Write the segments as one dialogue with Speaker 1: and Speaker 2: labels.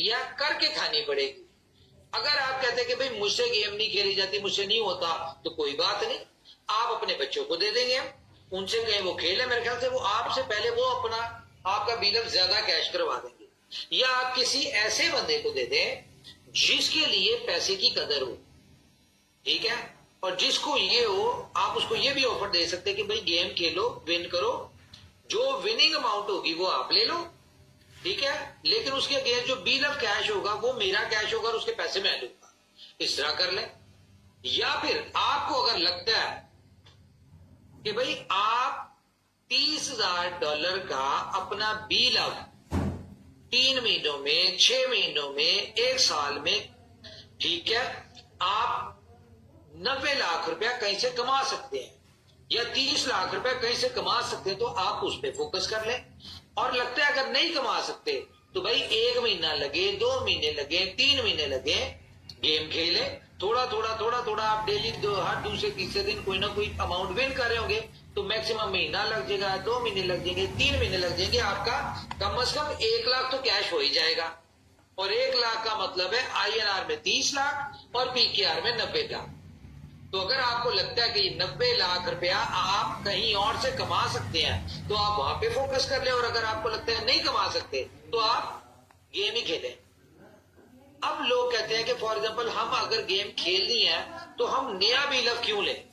Speaker 1: क्रिया करके खानी पड़ेगी। अगर आप कहते हैं कि भाई मुझसे गेम नहीं खेली जाती, मुझसे नहीं होता, तो कोई बात नहीं, आप अपने बच्चों को दे देंगे, उनसे कहें वो खेले, मेरे ख्याल से वो आपसे पहले वो अपना आपका बिल ज्यादा कैश करवा देंगे। या आप किसी ऐसे बंदे को दे दें जिसके लिए पैसे की कदर हो, ठीक है, और जिसको ये हो, आप उसको ये भी ऑफर दे सकते हैं कि भाई गेम खेलो, विन करो, जो विनिंग अमाउंट होगी वो आप ले लो, ठीक है, लेकिन उसके अगेंस्ट जो बिल ऑफ कैश होगा वो मेरा कैश होगा और उसके पैसे मैं लूंगा। इस तरह कर ले। या फिर आपको अगर लगता है कि भाई आप $30,000 का अपना बिल ऑफ 3 महीनों में, 6 महीनों में, 1 साल में, ठीक है, आप 90 लाख रुपया कहीं से कमा सकते हैं या 30 लाख रुपया कहीं से कमा सकते हैं, तो आप उस पर फोकस कर लें। और लगता है अगर नहीं कमा सकते तो भाई 1 महीना लगे, 2 महीने लगे, 3 महीने लगे, गेम खेलें, थोड़ा थोड़ा आप डेली हर दूसरे तीसरे दिन कोई ना कोई अमाउंट विन कर रहे होंगे, तो मैक्सिमम महीना लग जाएगा, 2 महीने लग जाएंगे, 3 महीने लग जाएंगे, आपका कम से कम 1 लाख तो कैश हो ही जाएगा। और 1 लाख का मतलब है INR में 30 लाख और PKR में 90 लाख। तो अगर आपको लगता है कि 90 लाख रुपया आप कहीं और से कमा सकते हैं तो आप वहां पे फोकस कर ले, और अगर आपको लगता है नहीं कमा सकते तो आप गेम ही खेलें। अब लोग कहते हैं कि फॉर एग्जांपल हम अगर गेम खेलनी है तो हम नया बिलफ क्यों लें,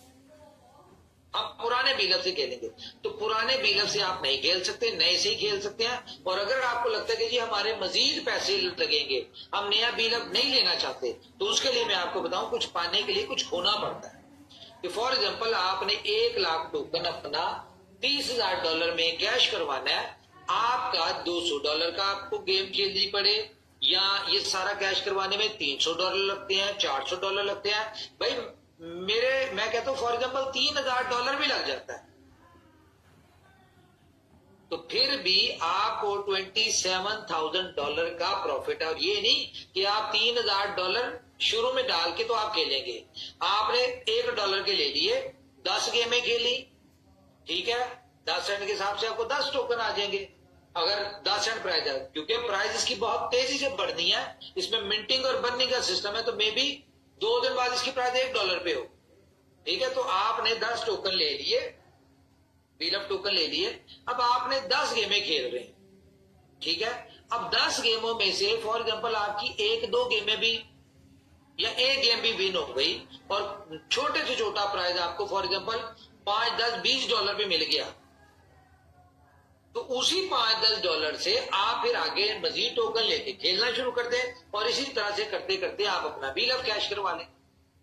Speaker 1: हम पुराने बिलफ से खेलेंगे। तो पुराने बिलफ से आप नहीं खेल सकते, नए से ही खेल सकते हैं। और अगर आपको लगता है कि जी हमारे मजीद पैसे लगेंगे, हम नया बिलफ नहीं लेना चाहते, तो उसके लिए मैं आपको बताऊं, कुछ पाने के लिए कुछ खोना पड़ता है। कि फॉर एग्जांपल आपने 1 लाख टोकन अपना $30,000 में कैश करवाना है, आपका $200 का आपको गेम खेलनी पड़े, या ये सारा कैश करवाने में $300 लगते हैं, $400 लगते हैं, भाई मैं कहता हूं फॉर एग्जांपल $3,000 भी लग जाता है, तो फिर भी आपको $27,000 का प्रॉफिट है। और ये नहीं कि आप $3,000 शुरू में डाल के तो आप खेलेंगे, आपने $1 के ले लिए, 10 गेमें खेली, ठीक है, 10 सेंट के हिसाब से आपको 10 टोकन आ जाएंगे। अगर 10 सेंट प्राइस है, क्योंकि प्राइस इसकी बहुत तेजी से बढ़नी है, इसमें मिंटिंग और बर्निंग का सिस्टम है, तो मे भी 2 दिन बाद इसकी प्राइस $1 पे हो, ठीक है। तो आपने 10 टोकन ले लिए, बिल ऑफ टोकन ले लिए, अब आपने 10 गेमें खेल रहे हैं, ठीक है। अब 10 गेमों में से फॉर एग्जांपल आपकी 1-2 गेमें भी या 1 गेम भी विन हो गई, और छोटे से छोटा प्राइज आपको फॉर एग्जांपल $5, $10, $20 पे मिल गया, तो उसी $5-10 से आप फिर आगे मजीद टोकन लेके खेलना शुरू कर दें, और इसी तरह से करते करते आप अपना बिल ऑफ कैश करवा लें।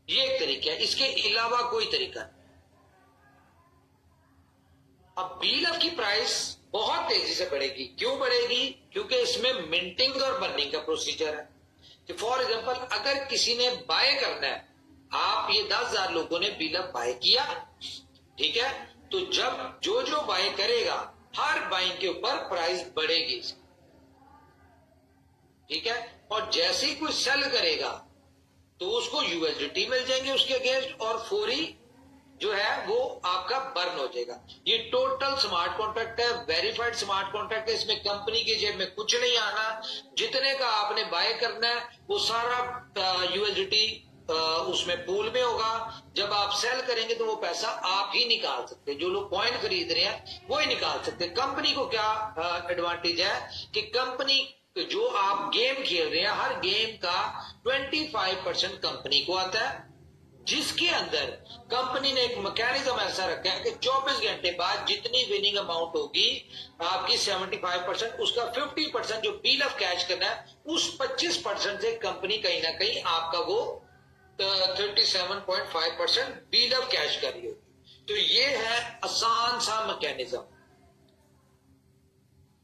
Speaker 1: ये एक तरीका है, इसके अलावा कोई तरीका नहीं। अब बिल ऑफ की प्राइस बहुत तेजी से बढ़ेगी। क्यों बढ़ेगी? क्योंकि इसमें मिंटिंग और बर्निंग का प्रोसीजर है। कि फॉर एग्जांपल अगर किसी ने बाय करना है, आप ये 10,000 लोगों ने बिल ऑफ बाय किया, ठीक है, तो जब जो जो बाय करेगा हर बाइंग के ऊपर प्राइस बढ़ेगी, ठीक है, और जैसे ही कोई सेल करेगा तो उसको USDT मिल जाएंगे उसके अगेंस्ट, और फौरी जो है वो आपका बर्न हो जाएगा। ये टोटल स्मार्ट कॉन्ट्रैक्ट है, वेरीफाइड स्मार्ट कॉन्ट्रैक्ट है, इसमें कंपनी की जेब में कुछ नहीं आना, जितने का आपने बाय करना है वो सारा USDT उसमें पूल में होगा। जब आप सेल करेंगे तो वो पैसा आप ही निकाल सकते, जो लोग कॉइन खरीद रहे हैं वो ही निकाल सकते। कंपनी को क्या एडवांटेज है कि कंपनी जो आप गेम खेल रहे हैं हर गेम का 25% कंपनी को आता है, जिसके अंदर कंपनी ने एक मैकेनिज्म ऐसा रखा है कि 24 घंटे बाद जितनी विनिंग अमाउंट होगी आपकी 75%, उसका 50% जो बिल ऑफ कैश करना है, उस 25% से कंपनी कहीं ना कहीं आपका वो 37.5% बिल ऑफ कैश कर रही होगी। तो ये है आसान सा मैकेनिज्म।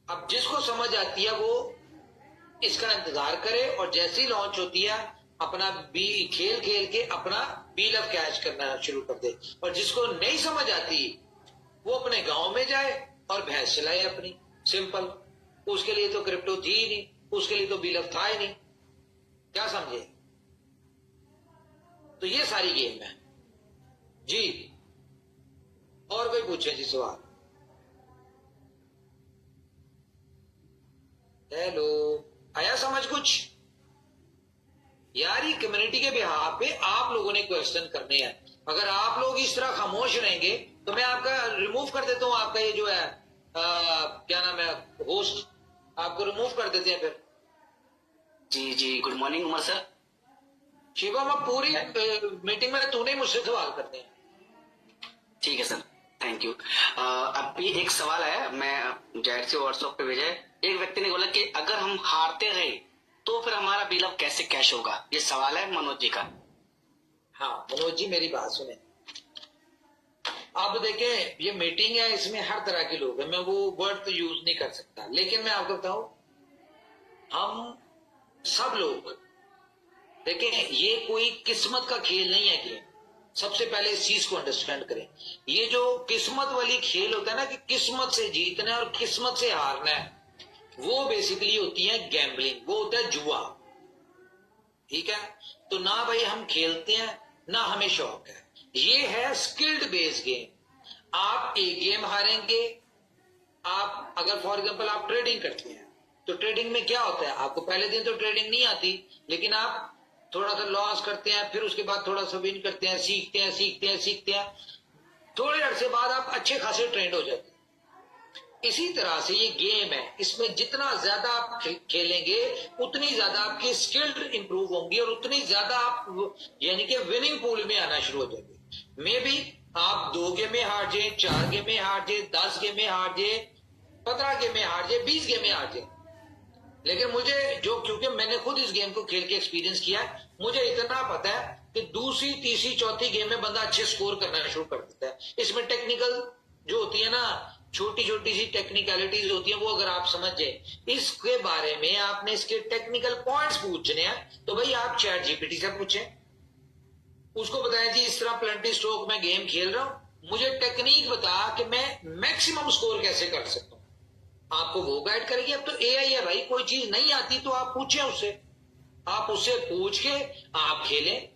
Speaker 1: अब जिसको समझ आती है वो इसका इंतजार करे, और जैसी लॉन्च होती है अपना बिल खेल खेल के अपना बिल ऑफ कैश करना शुरू कर दे। और जिसको नहीं समझ आती वो अपने गांव में जाए और भैंस चलाए अपनी, सिंपल। उसके लिए तो क्रिप्टो थी ही नहीं, उसके लिए तो बिल ऑफ था ही नहीं, क्या समझे? तो ये सारी गेम है जी। और कोई पूछे जी सवाल? हेलो, आया समझ कुछ? यार ये कम्युनिटी के बिहाफ पे आप लोगों ने क्वेश्चन करने हैं। अगर आप लोग इस तरह खामोश रहेंगे तो मैं आपका रिमूव कर देता हूँ, आपका ये जो है क्या नाम है होस्ट, आपको रिमूव कर देते हैं फिर।
Speaker 2: जी जी, good morning Umar sir.
Speaker 1: Shivam, अब पूरी मीटिंग में तूने मुझसे सवाल करते हैं।
Speaker 2: ठीक है सर, थैंक यू। अभी एक सवाल है, मैं जैड से व्हाट्सएप पे भेजा है। एक व्यक्ति ने बोला कि अगर हम हारते रहे तो फिर हमारा बिल कैसे कैश होगा, ये सवाल है मनोज जी का।
Speaker 1: हाँ मनोज जी, मेरी बात सुने। अब देखें, ये मीटिंग है, इसमें हर तरह के लोग हैं, मैं वो वर्ड तो यूज नहीं कर सकता, लेकिन मैं आपको बताऊं, हम सब लोग देखें, ये कोई किस्मत का खेल नहीं है गेम। सबसे पहले इस चीज को अंडरस्टैंड करें। ये जो किस्मत वाली खेल होता है ना, कि किस्मत से जीतना है और किस्मत से हारना है, वो बेसिकली होती है गैम्बलिंग, वो होता है जुआ। ठीक है, तो ना भाई हम खेलते हैं ना हमें शौक है। ये है स्किल्ड बेस्ड गेम। आप एक गेम हारेंगे। आप अगर फॉर एग्जांपल आप ट्रेडिंग करते हैं, तो ट्रेडिंग में क्या होता है, आपको पहले दिन तो ट्रेडिंग नहीं आती, लेकिन आप थोड़ा सा लॉस करते हैं, फिर उसके बाद थोड़ा सा विन करते हैं, सीखते हैं सीखते हैं सीखते हैं, थोड़े अरसे बाद आप अच्छे खासे ट्रेंड हो जाते हैं। इसी तरह से ये गेम है, इसमें जितना ज्यादा आप खेलेंगे उतनी ज्यादा आपकी स्किल्ड इंप्रूव होंगी और उतनी ज्यादा आप यानी कि विनिंग पूल में आना शुरू हो जाएंगे। मे बी आप 2 गेम में हार जाए, 4 गेम में हार जाए, 10 गेम में हार जाए, 15 गेम में हार जाए, 20 गेम में हार जाए, लेकिन मुझे जो, क्योंकि मैंने खुद इस गेम को खेल के एक्सपीरियंस किया है, मुझे इतना पता है कि दूसरी तीसरी चौथी गेम में बंदा अच्छे स्कोर करना शुरू कर देता है। इसमें टेक्निकल जो होती है ना, छोटी छोटी सी टेक्निकलिटीज होती है, वो अगर आप समझ जाए, इसके बारे में आपने इसके टेक्निकल पॉइंट्स पूछने हैं, तो भाई आप चैट जीपीटी से पूछें, उसको बताएं जी इस तरह प्लेंटी स्ट्रोक में गेम खेल रहा हूं, मुझे टेक्निक बता कि मैं मैक्सिमम स्कोर कैसे कर सकता हूं, आपको वो गाइड करेगी। अब तो एआई है भाई, कोई चीज नहीं आती तो आप पूछें उससे, आप उससे पूछ के आप खेलें।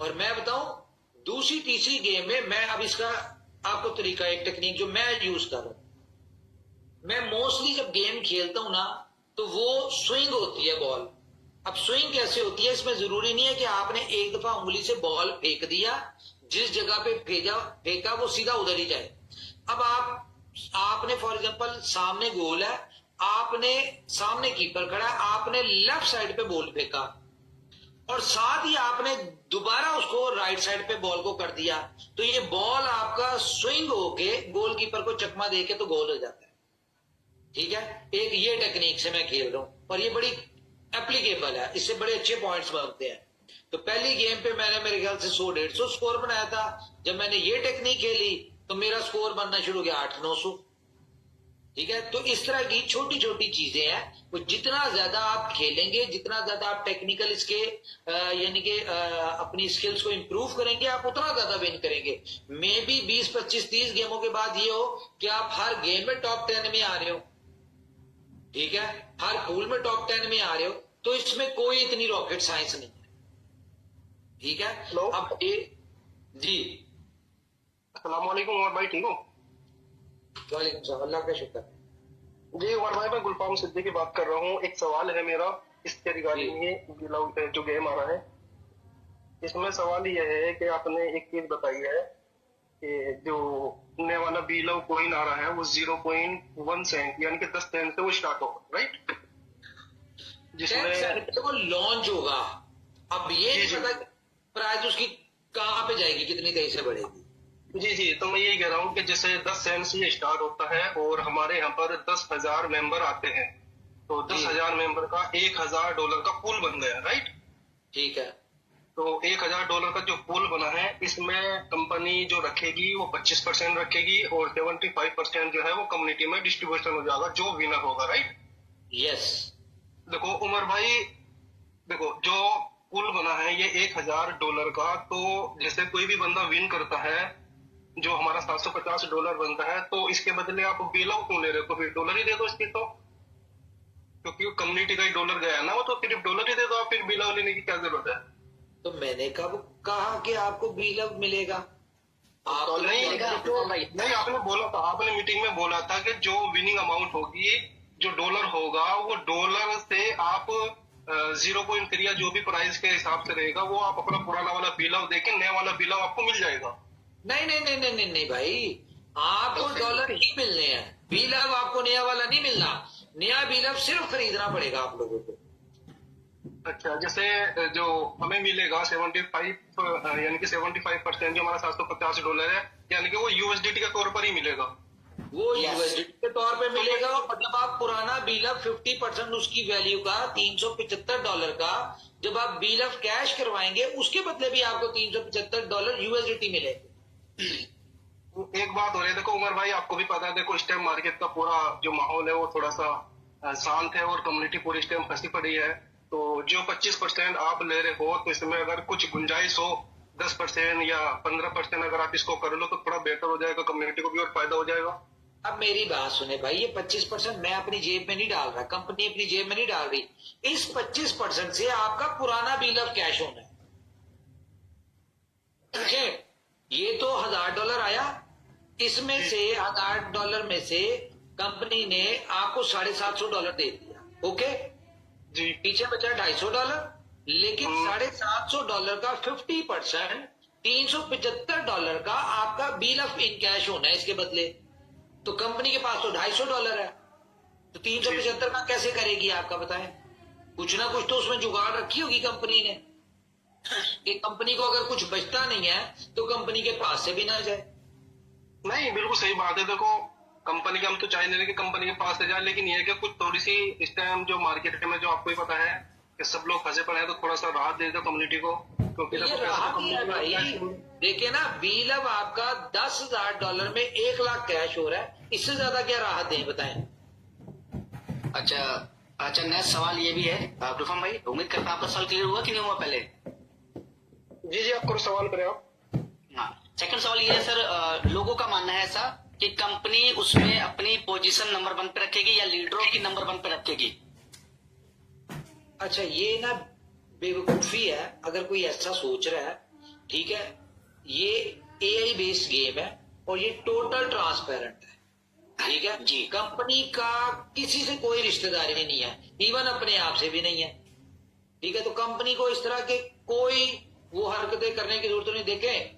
Speaker 1: और मैं बताऊं, दूसरी तीसरी गेम में मैं अब इसका आपको तरीका, एक टेक्निक जो मैं यूज कर रहा हूं, मैं मोस्टली जब गेम खेलता हूं ना, तो वो स्विंग होती है बॉल। अब स्विंग कैसे होती है, इसमें जरूरी नहीं है कि आपने एक दफा उंगली से बॉल फेंक दिया, जिस जगह पे फेंका वो सीधा उधर ही जाए। अब आपने फॉर एग्जांपल सामने गोल है, आपने सामने कीपर खड़ा है, आपने लेफ्ट साइड पे बॉल फेंका और साथ ही आपने दोबारा उसको राइट साइड पे बॉल को कर दिया, तो ये बॉल आपका स्विंग होके गोलकीपर को चकमा देके तो गोल हो जाता है। ठीक है, एक ये टेक्निक से मैं खेल रहा हूं और ये बड़ी एप्लीकेबल है, इससे बड़े अच्छे पॉइंट्स बनते हैं। तो पहली गेम पे मैंने मेरे ख्याल से 100-150 स्कोर बनाया था। जब मैंने ये टेक्निक खेली तो मेरा स्कोर बनना शुरू हो गया 800-900। ठीक है, तो इस तरह की छोटी छोटी चीजें हैं, वो जितना ज्यादा आप खेलेंगे, जितना ज्यादा आप टेक्निकल इसके यानी कि अपनी स्किल्स को इंप्रूव करेंगे, आप उतना ज्यादा विन करेंगे। मे बी 20, 25, 30 गेमों के बाद ये हो कि आप हर गेम में टॉप 10 में आ रहे हो, ठीक है, हर पूल में टॉप 10 में आ रहे हो, तो इसमें कोई इतनी रॉकेट साइंस नहीं है। ठीक है, अब जी
Speaker 3: अस्सलाम वालेकुम उमर भाई, ठीक हो?
Speaker 1: वालेकुम सलाम, अल्लाह का शुक्र।
Speaker 3: जी उमर भाई, मैं गुलफाम सिद्दीकी बात कर रहा हूँ। एक सवाल है मेरा इसके रिगार्डिंग, ये जो गेम आ रहा है, इसमें सवाल यह है कि आपने एक चीज बताई है कि जो नए वाला बीलव कॉइन आ रहा है वो 0.1 सेंट यानी कि 10 सेंट से वो स्टार्ट होगा, राइट?
Speaker 1: जिसमें वो लॉन्च होगा। अब ये नहीं पता प्राइस उसकी कहां पे जाएगी, कितनी तेजी से बढ़ेगी।
Speaker 3: जी जी, तो मैं यही कह रहा हूँ कि जैसे 10 सेंट से ये स्टार्ट होता है और हमारे यहाँ पर 10,000 मेंबर आते हैं, तो 10,000 मेंबर का $1,000 का पूल बन गया, राइट?
Speaker 1: ठीक है,
Speaker 3: तो $1,000 का जो पूल बना है, इसमें कंपनी जो रखेगी वो 25% रखेगी और 75% जो है वो कम्युनिटी में डिस्ट्रीब्यूशन हो जाएगा, जो विनर होगा, राइट?
Speaker 1: यस।
Speaker 3: देखो उमर भाई, देखो जो पूल बना है ये $1,000 का, तो जैसे कोई भी बंदा विन करता है, जो हमारा $750 बनता है, तो इसके बदले आप बेल आउट क्यों ले रहे हो? तो फिर डॉलर ही दे दो इसकी, तो क्योंकि कम्युनिटी का ही डॉलर गया ना, वो तो सिर्फ डॉलर ही दे दो, आप फिर बेल आउट लेने की क्या जरूरत है?
Speaker 1: तो मैंने कब कहा कि आपको बीलव मिलेगा? आप
Speaker 3: नहीं, नहीं आपने बोला था, आपने मीटिंग में बोला था कि जो विनिंग अमाउंट होगी, जो डॉलर होगा, वो डॉलर से आप 0.3 या जो भी प्राइस के हिसाब से रहेगा वो आप अपना पुराना वाला बिल ऑफ देके नया वाला बिल ऑफ आपको मिल जाएगा।
Speaker 1: नहीं नहीं नहीं नहीं नहीं, नहीं भाई, आपको
Speaker 3: Okay.
Speaker 1: डॉलर ही मिलने हैं, बीलव आपको नया वाला नहीं मिलना। नया बीलव सिर्फ खरीदना पड़ेगा आप लोगों को।
Speaker 3: अच्छा, जैसे जो हमें मिलेगा 75 यानी कि 75% जो हमारा $750 है, यानी कि वो यूएसडीटी के तौर पर ही मिलेगा।
Speaker 1: वो यूएसडीटी के तौर पे मिलेगा। और जब आप पुराना बीलव 50% उसकी वैल्यू का $375 का जब आप बीलव कैश करवाएंगे, उसके बदले भी आपको $375 यूएसडीटी मिलेगा।
Speaker 3: एक बात हो रही है, देखो उमर भाई, आपको भी पता है, देखो इस टाइम मार्केट का पूरा जो माहौल है वो थोड़ा सा शांत है और कम्युनिटी पूरी इस टाइम फंसी पड़ी है। तो जो 25% आप ले रहे हो, तो इसमें अगर कुछ गुंजाइश हो 10% या 15% अगर आप इसको कर लो तो थोड़ा बेहतर हो जाएगा, कम्युनिटी को भी और फायदा हो जाएगा।
Speaker 1: अब मेरी बात सुने भाई, ये 25% मैं अपनी जेब में नहीं डाल रहा, कंपनी अपनी जेब में नहीं डाल रही। इस 25% से आपका पुराना बिल ऑफ कैश होना है, ठीक है। ये तो $1000 आया, इसमें से $1000 में से कंपनी ने आपको $750 दे दिया, ओके
Speaker 3: जी
Speaker 1: पीछे बचा $250, लेकिन $750 का 50% $375 का आपका बिल ऑफ इन कैश होना है इसके बदले। तो कंपनी के पास तो $250 है, तो 375 का कैसे करेगी आपका, बताएं। कुछ ना कुछ तो उसमें जुगाड़ रखी होगी कंपनी ने कि कंपनी को अगर कुछ बचता नहीं है तो कंपनी के पास से भी ना जाए।
Speaker 3: नहीं, बिल्कुल सही बात है। देखो कंपनी के हम तो चाह नहीं रहे कि कंपनी के पास से जाए, लेकिन ये है कि कुछ थोड़ी सी इस टाइम जो मार्केट में जो आपको ही पता है कि सब लोग फंसे पड़े हैं, तो थोड़ा सा राहत दे दो कम्युनिटी को, क्योंकि
Speaker 1: ये
Speaker 3: देखो
Speaker 1: राहत ही है भाई। देखिए ना, बिल अब आपका $10,000 में 1 लाख कैश हो रहा है, इससे ज्यादा क्या राहत दें, बताएं।
Speaker 2: अच्छा अच्छा, नेक्स्ट सवाल ये भी है रूफम भाई, उम्मीद करता हूं आपका सवाल क्लियर हुआ कि नहीं हुआ पहले।
Speaker 3: जी जी, आप करो सवाल करें आप।
Speaker 2: हाँ, सेकंड सवाल ये है सर, लोगों का मानना है ऐसा कि कंपनी उसमें अपनी पोजीशन नंबर 1 पे रखेगी या लीडरों की नंबर 1 पे रखेगी।
Speaker 1: अच्छा, ये ना बेवकूफी है अगर कोई ऐसा सोच रहा है, ठीक है। ये एआई बेस्ड गेम है और ये टोटल ट्रांसपेरेंट है, ठीक है
Speaker 2: जी।
Speaker 1: कंपनी का किसी से कोई रिश्तेदारी नहीं है, इवन अपने आप से भी नहीं है, ठीक है। तो कंपनी को इस तरह के कोई वो हरकतें करने की जरूरत नहीं। देखें,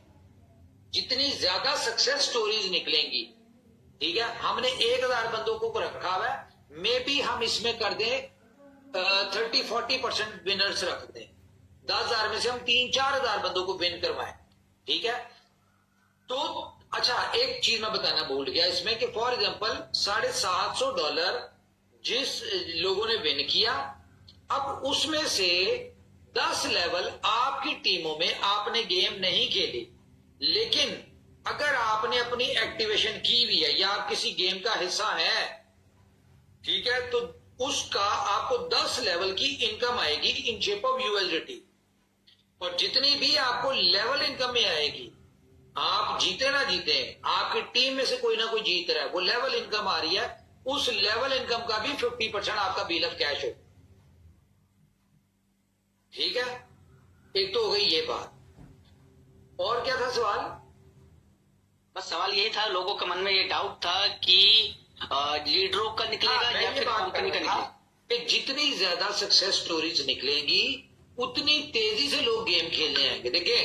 Speaker 1: जितनी ज्यादा सक्सेस स्टोरीज निकलेंगी, ठीक है, हमने 1000 बंदों को रखा हुआ है, मे बी हम इसमें कर दें 30-40% विनर्स रख दें, 10,000 में से हम 3-4 हजार बंदों को विन करवाएं, ठीक है। तो अच्छा, एक चीज मैं बताना भूल गया इसमें कि फॉर एग्जांपल $750 जिस लोगों ने विन किया, अब उसमें से 10 लेवल आपकी टीमों में आपने गेम नहीं खेली, लेकिन अगर आपने अपनी एक्टिवेशन की हुई है या आप किसी गेम का हिस्सा है, ठीक है, तो उसका आपको 10 लेवल की इनकम आएगी इन शेप ऑफ यूएसडीटी। और जितनी भी आपको लेवल इनकम में आएगी, आप जीते ना जीते, आपकी टीम में से कोई ना कोई जीत रहा है, वो लेवल इनकम आ रही है, उस लेवल इनकम का भी 50% आपका बिल ऑफ कैश हो, ठीक है। एक तो हो गई ये बात। और क्या था सवाल?
Speaker 2: बस सवाल यही था, लोगों के मन में ये डाउट था कि लीडरों का निकलेगा या फिर कंपनी का निकलेगा।
Speaker 1: कि जितनी ज्यादा सक्सेस स्टोरीज निकलेंगी उतनी तेजी से लोग गेम खेलने आएंगे। देखिए,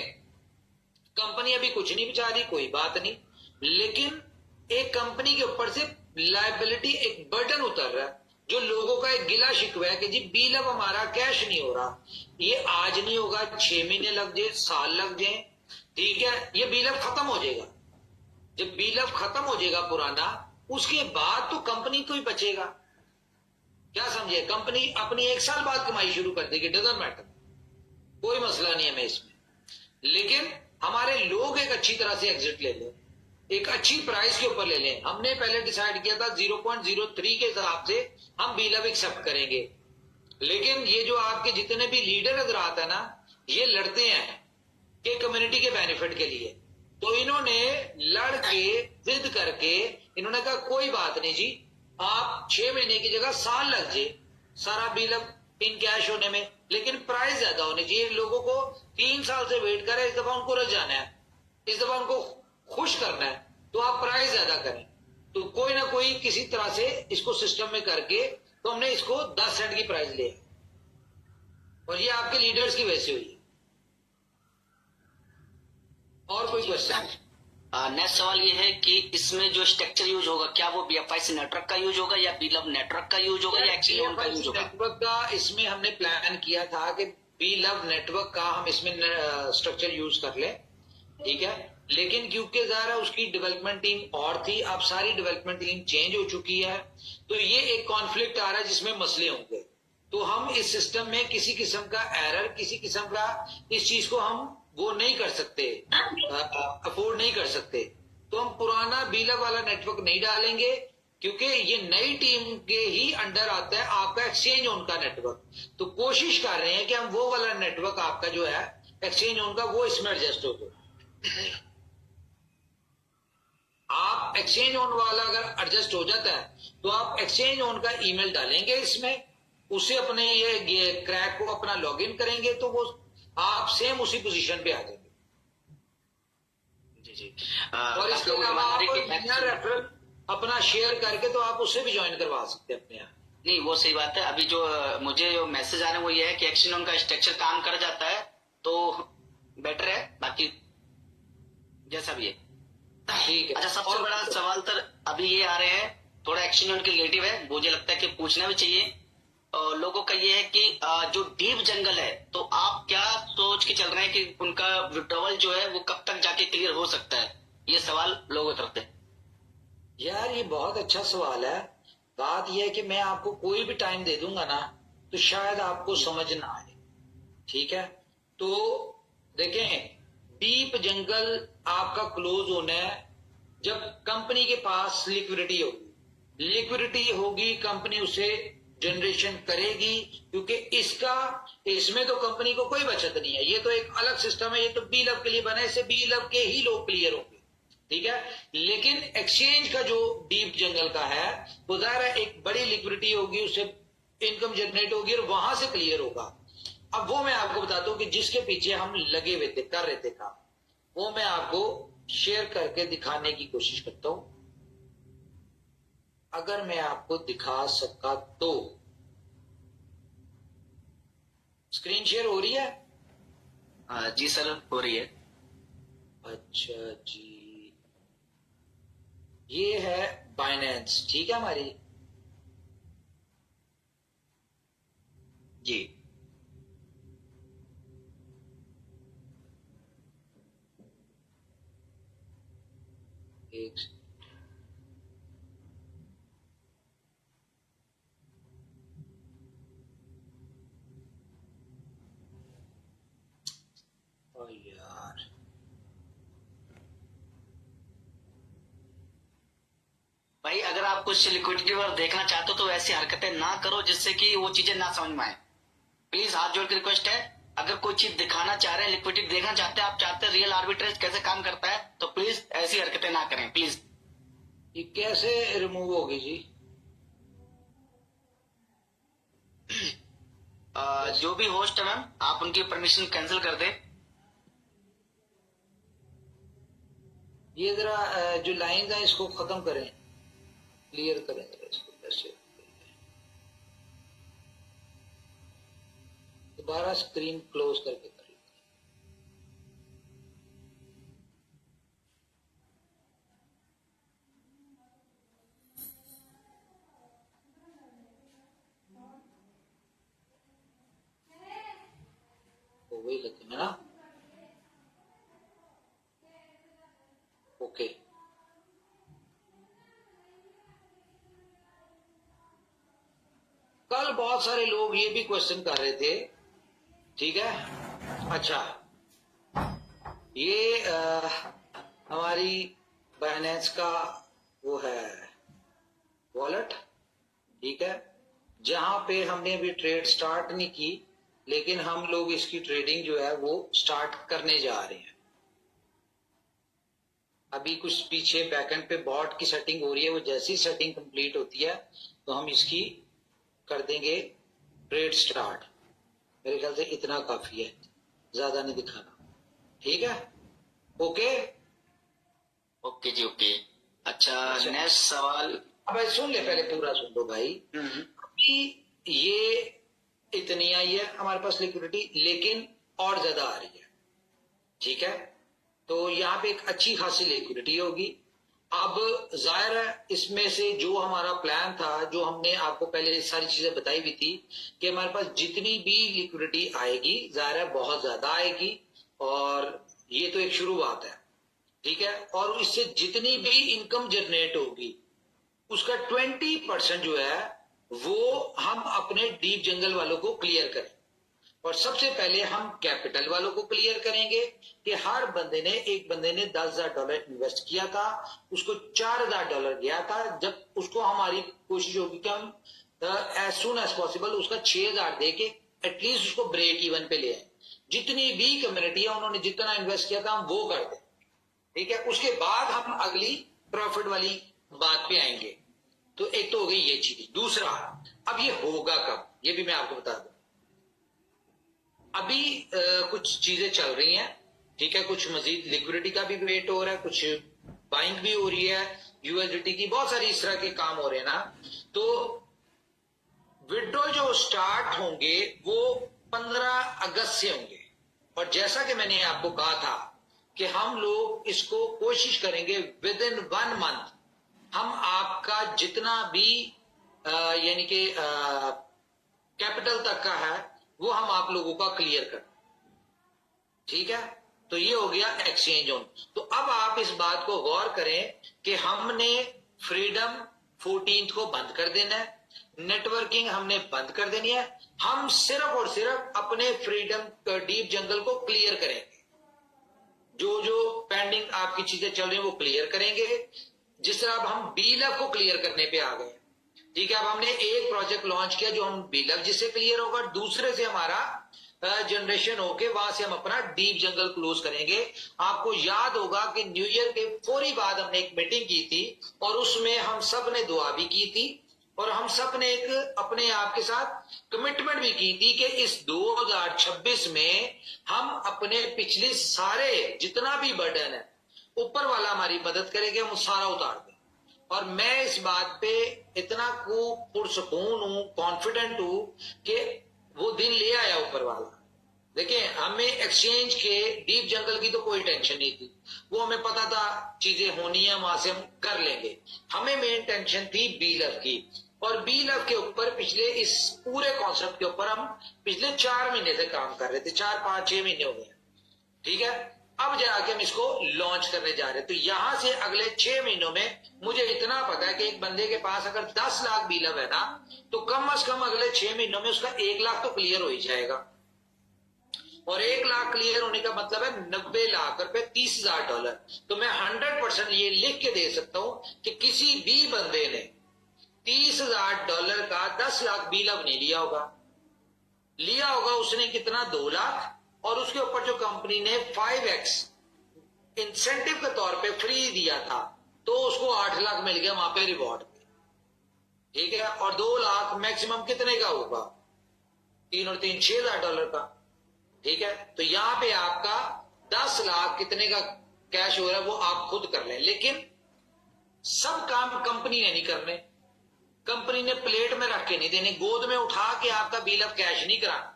Speaker 1: कंपनी अभी कुछ नहीं बचा रही, कोई बात नहीं, लेकिन एक कंपनी के ऊपर से लायबिलिटी, एक बर्डन उतर रहा है, जो लोगों का एक गिला शिकवा है कि जी बिल अब हमारा कैश नहीं हो रहा। ये आज नहीं होगा, 6 महीने लग जाए, साल लग जाए, ठीक है, ये बिल अब खत्म हो जाएगा। जब बिल अब खत्म हो जाएगा पुराना, उसके बाद तो कंपनी को ही बचेगा। क्या समझे? कंपनी अपनी 1 साल बाद कमाई शुरू कर देगी, डजंट मैटर, कोई मसला नहीं हमें इसमें। लेकिन हमारे लोग एक अच्छी तरह से एग्जिट ले लें, एक अच्छी प्राइस के ऊपर ले लें। हमने पहले डिसाइड किया था 0.03 के हिसाब से हम बिल अब एक्सेप्ट करेंगे, लेकिन ये जो आपके जितने भी लीडर नजर आता है ना, ये लड़ते हैं कि कम्युनिटी के बेनिफिट के लिए। तो इन्होंने लड़ के जिद करके इन्होंने कहा कोई बात नहीं जी, आप 6 महीने की जगह साल लग जाए सारा बिल अब इन कैश होने में, लेकिन प्राइस ज्यादा होनी चाहिए। लोगों को 3 साल से वेट करें, इस दफा उनको रजाना है, इस दफा उनको खुश करना है, तो आप प्राइस ज्यादा करें। तो कोई ना कोई किसी तरह से इसको सिस्टम में करके, तो हमने इसको 10 सेंट की प्राइस लिया, और ये आपके लीडर्स की वजह से हुई है। और कोई क्वेश्चन?
Speaker 2: नेक्स्ट सवाल ये है कि इसमें जो स्ट्रक्चर यूज होगा, क्या वो बीएफआईसी नेटवर्क का यूज होगा या बीलब नेटवर्क का यूज होगा या एक्चुअली उनका यूज होगा?
Speaker 1: नेटवर्क का इसमें हमने प्लान किया था कि बी लव नेटवर्क का हम इसमें स्ट्रक्चर यूज कर ले, ठीक है। लेकिन क्योंकि ज़रा उसकी डेवलपमेंट टीम और थी, अब सारी डेवलपमेंट टीम चेंज हो चुकी है, तो ये एक कॉन्फ्लिक्ट आ रहा है जिसमें मसले होंगे। तो हम इस सिस्टम में किसी किस्म का एरर, किसी किस्म का इस चीज को हम वो नहीं कर सकते, अफोर्ड नहीं कर सकते। तो हम पुराना बीलर वाला नेटवर्क नहीं डालेंगे, क्योंकि ये नई टीम के ही अंडर आता है आपका एक्सचेंज ऑन का नेटवर्क। तो कोशिश कर रहे हैं कि हम वो वाला नेटवर्क आपका जो है एक्सचेंज ऑन का, वो इसमें एडजस्ट हो। तो आप एक्सचेंज ऑन वाला अगर एडजस्ट हो जाता है तो आप एक्सचेंज ऑन का ईमेल डालेंगे इसमें, उसे अपने ये क्रैक को अपना लॉगिन करेंगे, तो वो आप सेम उसी पोजीशन पे आ जाएंगे।
Speaker 2: जी जी।
Speaker 1: और इसके अलावा आप नया रेफरल अपना शेयर करके तो आप उससे भी ज्वाइन करवा सकते हैं अपने यहाँ।
Speaker 2: नहीं, वो सही बात है। अभी जो मुझे जो मैसेज आ रहे हैं वो ये है कि एक्शन उनका स्ट्रक्चर काम कर जाता है तो बेटर है, बाकी जैसा भी है
Speaker 1: ठीक है।
Speaker 2: अच्छा, सबसे बड़ा सवाल तो अभी ये आ रहे हैं, थोड़ा एक्शन उनके रिलेटिव है, मुझे लगता है कि पूछना भी चाहिए। लोगों का ये है कि जो डीप जंगल है, तो आप क्या सोच के चल रहे हैं कि उनका विड्रॉवल जो है वो कब तक जाके क्लियर हो सकता है? ये सवाल लोगों की तरफ से।
Speaker 1: यार ये बहुत अच्छा सवाल है। बात यह है कि मैं आपको कोई भी टाइम दे दूंगा ना, तो शायद आपको समझ ना आए, ठीक है। तो देखें, डीप जंगल आपका क्लोज होना है जब कंपनी के पास लिक्विडिटी होगी। लिक्विडिटी होगी, कंपनी उसे जनरेशन करेगी, क्योंकि इसमें तो कंपनी को कोई बचत नहीं है, ये तो एक अलग सिस्टम है, ये तो बी लव के लिए बना है, इससे बी लव के ही लोग क्लियर होंगे, ठीक है। लेकिन एक्सचेंज का जो डीप जंगल का है, वो जाहिर है एक बड़ी लिक्विडिटी होगी, उससे इनकम जनरेट होगी और वहां से क्लियर होगा। अब वो मैं आपको बताता हूं कि जिसके पीछे हम लगे हुए थे, कर रहे थे काम, वो मैं आपको शेयर करके दिखाने की कोशिश करता हूं, अगर मैं आपको दिखा सका तो। स्क्रीन शेयर हो रही है?
Speaker 2: जी सर, हो रही है।
Speaker 1: अच्छा जी, ये है बाइनेंस, ठीक है हमारी।
Speaker 2: जी
Speaker 1: एक यार,
Speaker 2: भाई, अगर आप कुछ लिक्विडिटी पर देखना चाहते हो तो ऐसी हरकतें ना करो जिससे कि वो चीजें ना समझ में आए। प्लीज हाथ जोड़ के रिक्वेस्ट है, अगर कोई चीज दिखाना चाह रहे हैं, लिक्विडिटी देखना चाहते हैं, आप चाहते हैं रियल आर्बिट्रेज कैसे काम करता है, तो प्लीज ऐसी हरकतें ना करें प्लीज।
Speaker 1: ये कैसे रिमूव होगी जी?
Speaker 2: जो भी होस्ट है मैम, आप उनकी परमिशन कैंसिल कर दें।
Speaker 1: ये जरा जो लाइन है इसको खत्म करें, क्लियर करें जरा इसको, ऐसे दोबारा स्क्रीन क्लोज करके करें। तो वही लगते है ना, ओके। कल बहुत सारे लोग ये भी क्वेश्चन कर रहे थे, ठीक है। अच्छा, ये हमारी बाइनेंस का वो है वॉलेट, ठीक है, जहां पे हमने अभी ट्रेड स्टार्ट नहीं की, लेकिन हम लोग इसकी ट्रेडिंग जो है वो स्टार्ट करने जा रहे हैं। अभी कुछ पीछे बैकएंड पे बॉट की सेटिंग हो रही है, वो जैसी सेटिंग कंप्लीट होती है तो हम इसकी कर देंगे ट्रेड स्टार्ट। मेरे ख्याल से इतना काफी है, ज्यादा नहीं दिखाना, ठीक है। ओके
Speaker 2: ओके जी, ओके। अच्छा, नेक्स्ट सवाल।
Speaker 1: अब सुन ले, पहले पूरा सुन लो भाई। कि ये इतनी आई है हमारे पास लिक्विडिटी, लेकिन और ज्यादा आ रही है। ठीक है, तो यहाँ पे एक अच्छी खासी लिक्विडिटी होगी। अब जाहिर है इसमें से जो हमारा प्लान था, जो हमने आपको पहले सारी चीजें बताई भी थी कि हमारे पास जितनी भी लिक्विडिटी आएगी जाहिर है बहुत ज्यादा आएगी, और ये तो एक शुरुआत है। ठीक है, और इससे जितनी भी इनकम जनरेट होगी उसका 20% जो है वो हम अपने डीप जंगल वालों को क्लियर करें। और सबसे पहले हम कैपिटल वालों को क्लियर करेंगे कि हर एक बंदे ने $10,000 इन्वेस्ट किया था, उसको $4,000 गया था। जब उसको हमारी कोशिश होगी कि हम एज सुन एज पॉसिबल उसका 6,000 दे के एटलीस्ट उसको ब्रेक इवन पे ले आए। जितनी भी कम्युनिटी है उन्होंने जितना इन्वेस्ट किया था हम वो कर दें। ठीक है, उसके बाद हम अगली प्रॉफिट वाली बात पे आएंगे। तो एक तो हो गई ये चीज। दूसरा, अब ये होगा कब, ये भी मैं आपको बता दूं। अभी कुछ चीजें चल रही हैं। ठीक है, कुछ मजीद लिक्विडिटी का भी वेट हो रहा है, कुछ बाइंग भी हो रही है यूएसडीटी की, बहुत सारी इस तरह के काम हो रहे हैं ना। तो विड्रॉ जो स्टार्ट होंगे वो 15 अगस्त से होंगे। और जैसा कि मैंने आपको कहा था कि हम लोग इसको कोशिश करेंगे विद इन 1 मंथ हम आपका जितना भी यानी कि कैपिटल तक का है वो हम आप लोगों का क्लियर कर। ठीक है, तो ये हो गया एक्सचेंज ऑन। तो अब आप इस बात को गौर करें कि हमने फ्रीडम 14 को बंद कर देना है, नेटवर्किंग हमने बंद कर देनी है। हम सिर्फ और सिर्फ अपने फ्रीडम डीप जंगल को क्लियर करेंगे। जो जो पेंडिंग आपकी चीजें चल रही हैं वो क्लियर करेंगे। जिस तरह अब हम बीलव को क्लियर करने पे आ गए। ठीक है, अब हमने एक प्रोजेक्ट लॉन्च किया जो हम बीलव जिससे क्लियर होगा, दूसरे से हमारा जनरेशन होके वहां से हम अपना डीप जंगल क्लोज करेंगे। आपको याद होगा कि न्यू ईयर के फौरी बाद हमने एक मीटिंग की थी और उसमें हम सब ने दुआ भी की थी और हम सब ने एक अपने आप के साथ कमिटमेंट भी की थी कि इस 2026 में हम अपने पिछले सारे जितना भी बर्डन है ऊपर वाला हमारी मदद करेंगे, हम सारा उतार दें। और मैं इस बात पे इतना पुरसकून हूं, कॉन्फिडेंट हूं कि वो दिन ले आया ऊपर वाला। देखिए, हमें एक्सचेंज के डीप जंगल की तो कोई टेंशन नहीं थी, वो हमें पता था चीजें होनी है, वहां से हम कर लेंगे। हमें मेन टेंशन थी बीलव की, और बीलव के ऊपर पिछले इस पूरे कॉन्सेप्ट के ऊपर हम पिछले 4 महीने से काम कर रहे थे, 4, 5, 6 महीने हो गए। ठीक है, अब जाके हम इसको लॉन्च करने जा रहे हैं। तो यहां से अगले 6 महीनों में मुझे इतना पता है कि एक बंदे के पास अगर 10 लाख बीलव है ना, तो कम से कम अगले 6 महीनों में उसका 1 लाख तो क्लियर हो ही जाएगा। और 1 लाख क्लियर होने का मतलब है 90 लाख रुपए, $30,000। तो मैं 100% ये लिख के दे सकता हूं कि किसी भी बंदे ने $30,000 का 10 लाख बीलव नहीं लिया होगा। लिया होगा उसने कितना, 2 लाख, और उसके ऊपर जो कंपनी ने 5x इंसेंटिव के तौर पे फ्री दिया था तो उसको 8 लाख मिल गया वहां पे रिवॉर्ड। ठीक है, और 2 लाख मैक्सिमम कितने का होगा, 3 और 3 $6,000 का। ठीक है, तो यहां पे आपका 10 लाख कितने का कैश हो रहा है वो आप खुद कर लें। लेकिन सब काम कंपनी ने नहीं करने, कंपनी ने प्लेट में रख के नहीं देने, गोद में उठा के आपका बिल ऑफ कैश नहीं कराना।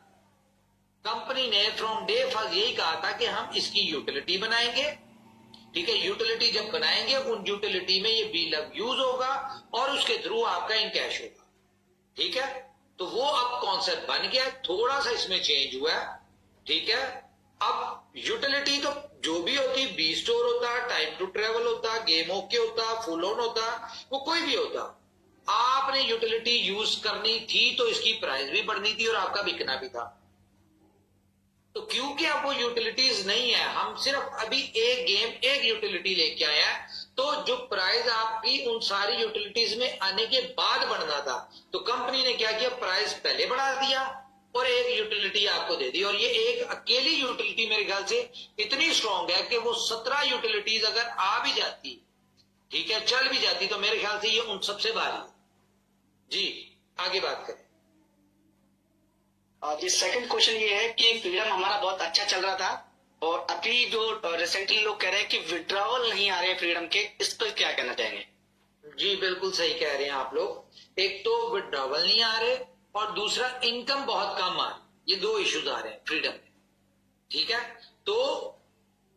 Speaker 1: कंपनी ने फ्रॉम डे फर्स्ट यही कहा था कि हम इसकी यूटिलिटी बनाएंगे। ठीक है, यूटिलिटी जब बनाएंगे उन यूटिलिटी में ये बिल ऑफ यूज होगा और उसके थ्रू आपका इन कैश होगा। ठीक है, तो वो अब कॉन्सेप्ट बन गया, थोड़ा सा इसमें चेंज हुआ है। ठीक है, अब यूटिलिटी तो जो भी होती, बी स्टोर होता, टाइम टू ट्रेवल होता, गेम ओके होता, फुल ऑन होता, वो कोई भी होता, आपने यूटिलिटी यूज करनी थी तो इसकी प्राइस भी बढ़नी थी और आपका बिकना भी था। तो क्योंकि अब वो यूटिलिटीज नहीं है, हम सिर्फ अभी एक गेम एक यूटिलिटी लेके आए हैं, तो जो प्राइस आपकी उन सारी यूटिलिटीज में आने के बाद बढ़ना था, तो कंपनी ने क्या किया, प्राइस पहले बढ़ा दिया और एक यूटिलिटी आपको दे दी। और ये एक अकेली यूटिलिटी मेरे ख्याल से इतनी स्ट्रांग है कि वो 17 यूटिलिटीज अगर आ भी जाती, ठीक है, चल भी जाती, तो मेरे ख्याल से ये उन सबसे भारी। जी आगे बात करें।
Speaker 2: जी सेकंड क्वेश्चन ये है कि फ्रीडम हमारा बहुत अच्छा चल रहा था और अभी जो रिसेंटली लोग कह रहे हैं कि विड्रॉवल नहीं आ रहे फ्रीडम के, इस पर क्या कहना चाहेंगे?
Speaker 1: जी बिल्कुल सही कह रहे हैं आप लोग। एक तो विड्रॉवल नहीं आ रहे और दूसरा इनकम बहुत कम आ रही। ये दो इश्यूज आ रहे हैं फ्रीडम में, ठीक है। तो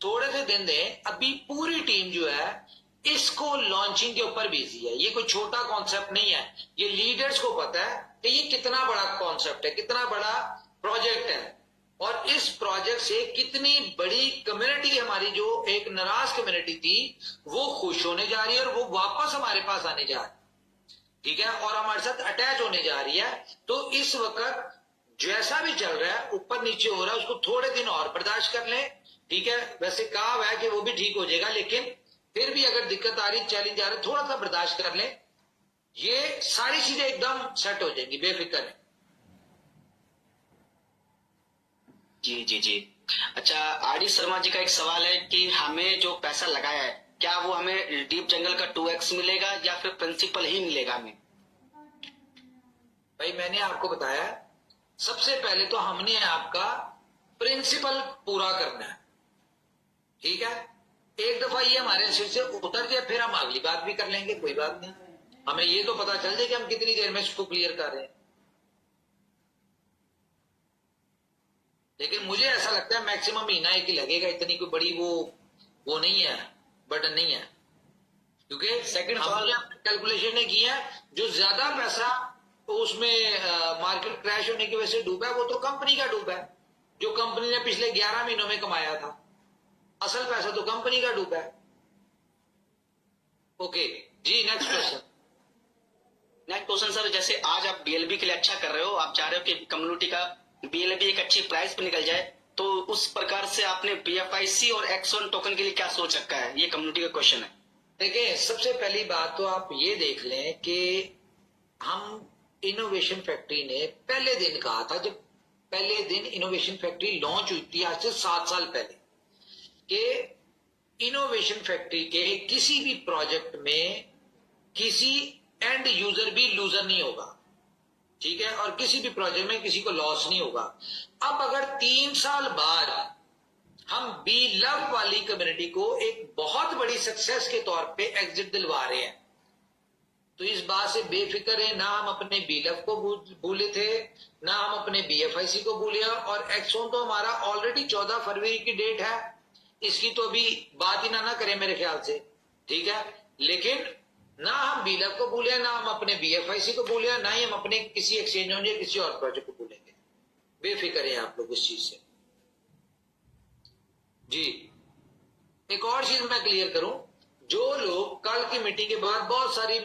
Speaker 1: थोड़े से दिन दें, अभी पूरी टीम जो है इसको लॉन्चिंग के ऊपर बिजी है। ये कोई छोटा कॉन्सेप्ट नहीं है, ये लीडर्स को पता है कि ये कितना बड़ा कॉन्सेप्ट है, कितना बड़ा प्रोजेक्ट है, और इस प्रोजेक्ट से कितनी बड़ी कम्युनिटी, हमारी जो एक नाराज कम्युनिटी थी वो खुश होने जा रही है और वो वापस हमारे पास आने जा रही है, ठीक है, और हमारे साथ अटैच होने जा रही है। तो इस वक्त जैसा भी चल रहा है, ऊपर नीचे हो रहा है, उसको थोड़े दिन और बर्दाश्त कर लें, ठीक है। वैसे कहा हुआ है कि वो भी ठीक हो जाएगा, लेकिन फिर भी अगर दिक्कत आ रही, चैलेंज आ रहा है, थोड़ा सा बर्दाश्त कर लें, ये सारी चीजें एकदम सेट हो जाएंगी, बेफिक्र है।
Speaker 2: जी जी जी। अच्छा, आर डी शर्मा जी का एक सवाल है कि हमें जो पैसा लगाया है, क्या वो हमें डीप जंगल का 2x मिलेगा या फिर प्रिंसिपल ही मिलेगा हमें?
Speaker 1: भाई मैंने आपको बताया, सबसे पहले तो हमने आपका प्रिंसिपल पूरा करना है, ठीक है। एक दफा ये हमारे सिर से उतर जाए, फिर हम अगली बात भी कर लेंगे, कोई बात नहीं। हमें ये तो पता चल जाए कि हम कितनी देर में इसको क्लियर कर रहे हैं। लेकिन मुझे ऐसा लगता है मैक्सिमम महीना एक ही लगेगा, इतनी कोई बड़ी वो नहीं है, बटन नहीं है, क्योंकि
Speaker 3: सेकंड
Speaker 1: हमने कैलकुलेशन ने की है, जो ज्यादा पैसा तो उसमें मार्केट क्रैश होने की वजह से डूबा है, वो तो कंपनी का डूबा है, जो कंपनी ने पिछले 11 महीनों में कमाया था। असल पैसा तो कंपनी का डूबा है। ओके जी, next question.
Speaker 2: Next question sir, जैसे आज आप बीएलबी के लिए अच्छा कर रहे हो, आप चाह रहे हो कि कम्युनिटी का बीएलबी एक अच्छी प्राइस पे निकल जाए, तो उस प्रकार से आपने बीएफआईसी और एक्स1 टोकन के लिए क्या सोच रखा है? ये कम्युनिटी का क्वेश्चन है।
Speaker 1: देखिए, सबसे पहली बात तो आप ये देख लें कि हम इनोवेशन फैक्ट्री ने पहले दिन कहा था, जब पहले दिन इनोवेशन फैक्ट्री लॉन्च हुई थी आज से 7 साल पहले, कि इनोवेशन फैक्ट्री के किसी भी प्रोजेक्ट में किसी एंड यूजर भी लूजर नहीं होगा, ठीक है, और किसी भी प्रोजेक्ट में किसी को लॉस नहीं होगा। अब अगर 3 साल बाद हम बी लव वाली कम्युनिटी को एक बहुत बड़ी सक्सेस के तौर पे एग्जिट दिलवा रहे हैं, तो इस बात से बेफिक्र है, ना हम अपने बी लव को भूले थे, ना हम अपने बीएफआईसी को भूले, और एक्सोन तो हमारा ऑलरेडी 14 फरवरी की डेट है, इसकी तो अभी बात ही ना करें मेरे ख्याल से, ठीक है। लेकिन ना हम बी लव को भूले, ना हम अपने बीएफआईसी को भूले, ना ही हम अपने किसी एक्सचेंज या किसी और प्रोजेक्ट को भूलेंगे। बेफिक्र है आप लोग इस चीज से। जी, एक और चीज मैं क्लियर करूं, जो लोग कल की मीटिंग के बाद बहुत सारी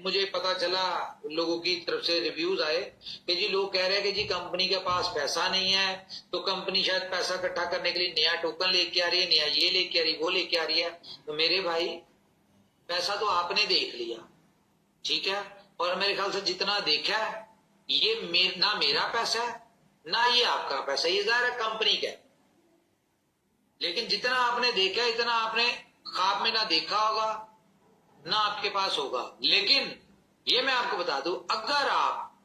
Speaker 1: मुझे पता चला लोगों की तरफ से रिव्यूज आए कि जी लोग कह रहे हैं कि जी कंपनी के पास पैसा नहीं है, तो कंपनी शायद पैसा इकट्ठा करने के लिए नया टोकन लेके आ रही है, नया ये लेके आ रही है, वो लेके आ रही है। तो मेरे भाई, पैसा तो आपने देख लिया, ठीक है, और मेरे ख्याल से जितना देखा है, ये ना मेरा पैसा है ना ये आपका पैसा, ये जाहिर है कंपनी का है। लेकिन जितना आपने देखा, इतना आपने ख्वाब में ना देखा होगा, ना आपके पास होगा। लेकिन ये मैं आपको बता दूं, अगर आप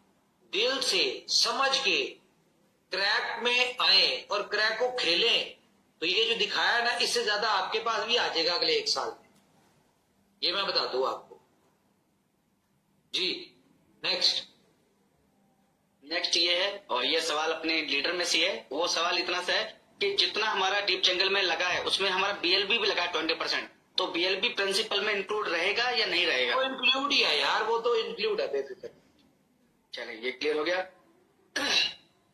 Speaker 1: दिल से समझ के क्रैक में आए और क्रैक को खेलें, तो ये जो दिखाया ना, इससे ज्यादा आपके पास भी आ जाएगा अगले 1 साल में, ये मैं बता दूं आपको। जी, नेक्स्ट
Speaker 2: ये है, और ये सवाल अपने लीडर में से है। वो सवाल इतना सा है कि जितना हमारा डीप जंगल में लगा है, उसमें हमारा बीएलबी भी लगा है 20%, तो बीएलबी प्रिंसिपल में इंक्लूड रहेगा या नहीं रहेगा?
Speaker 1: वो इंक्लूड ही है यार, वो तो इंक्लूड है, बेफिक्र।
Speaker 2: चलिए, ये क्लियर हो गया।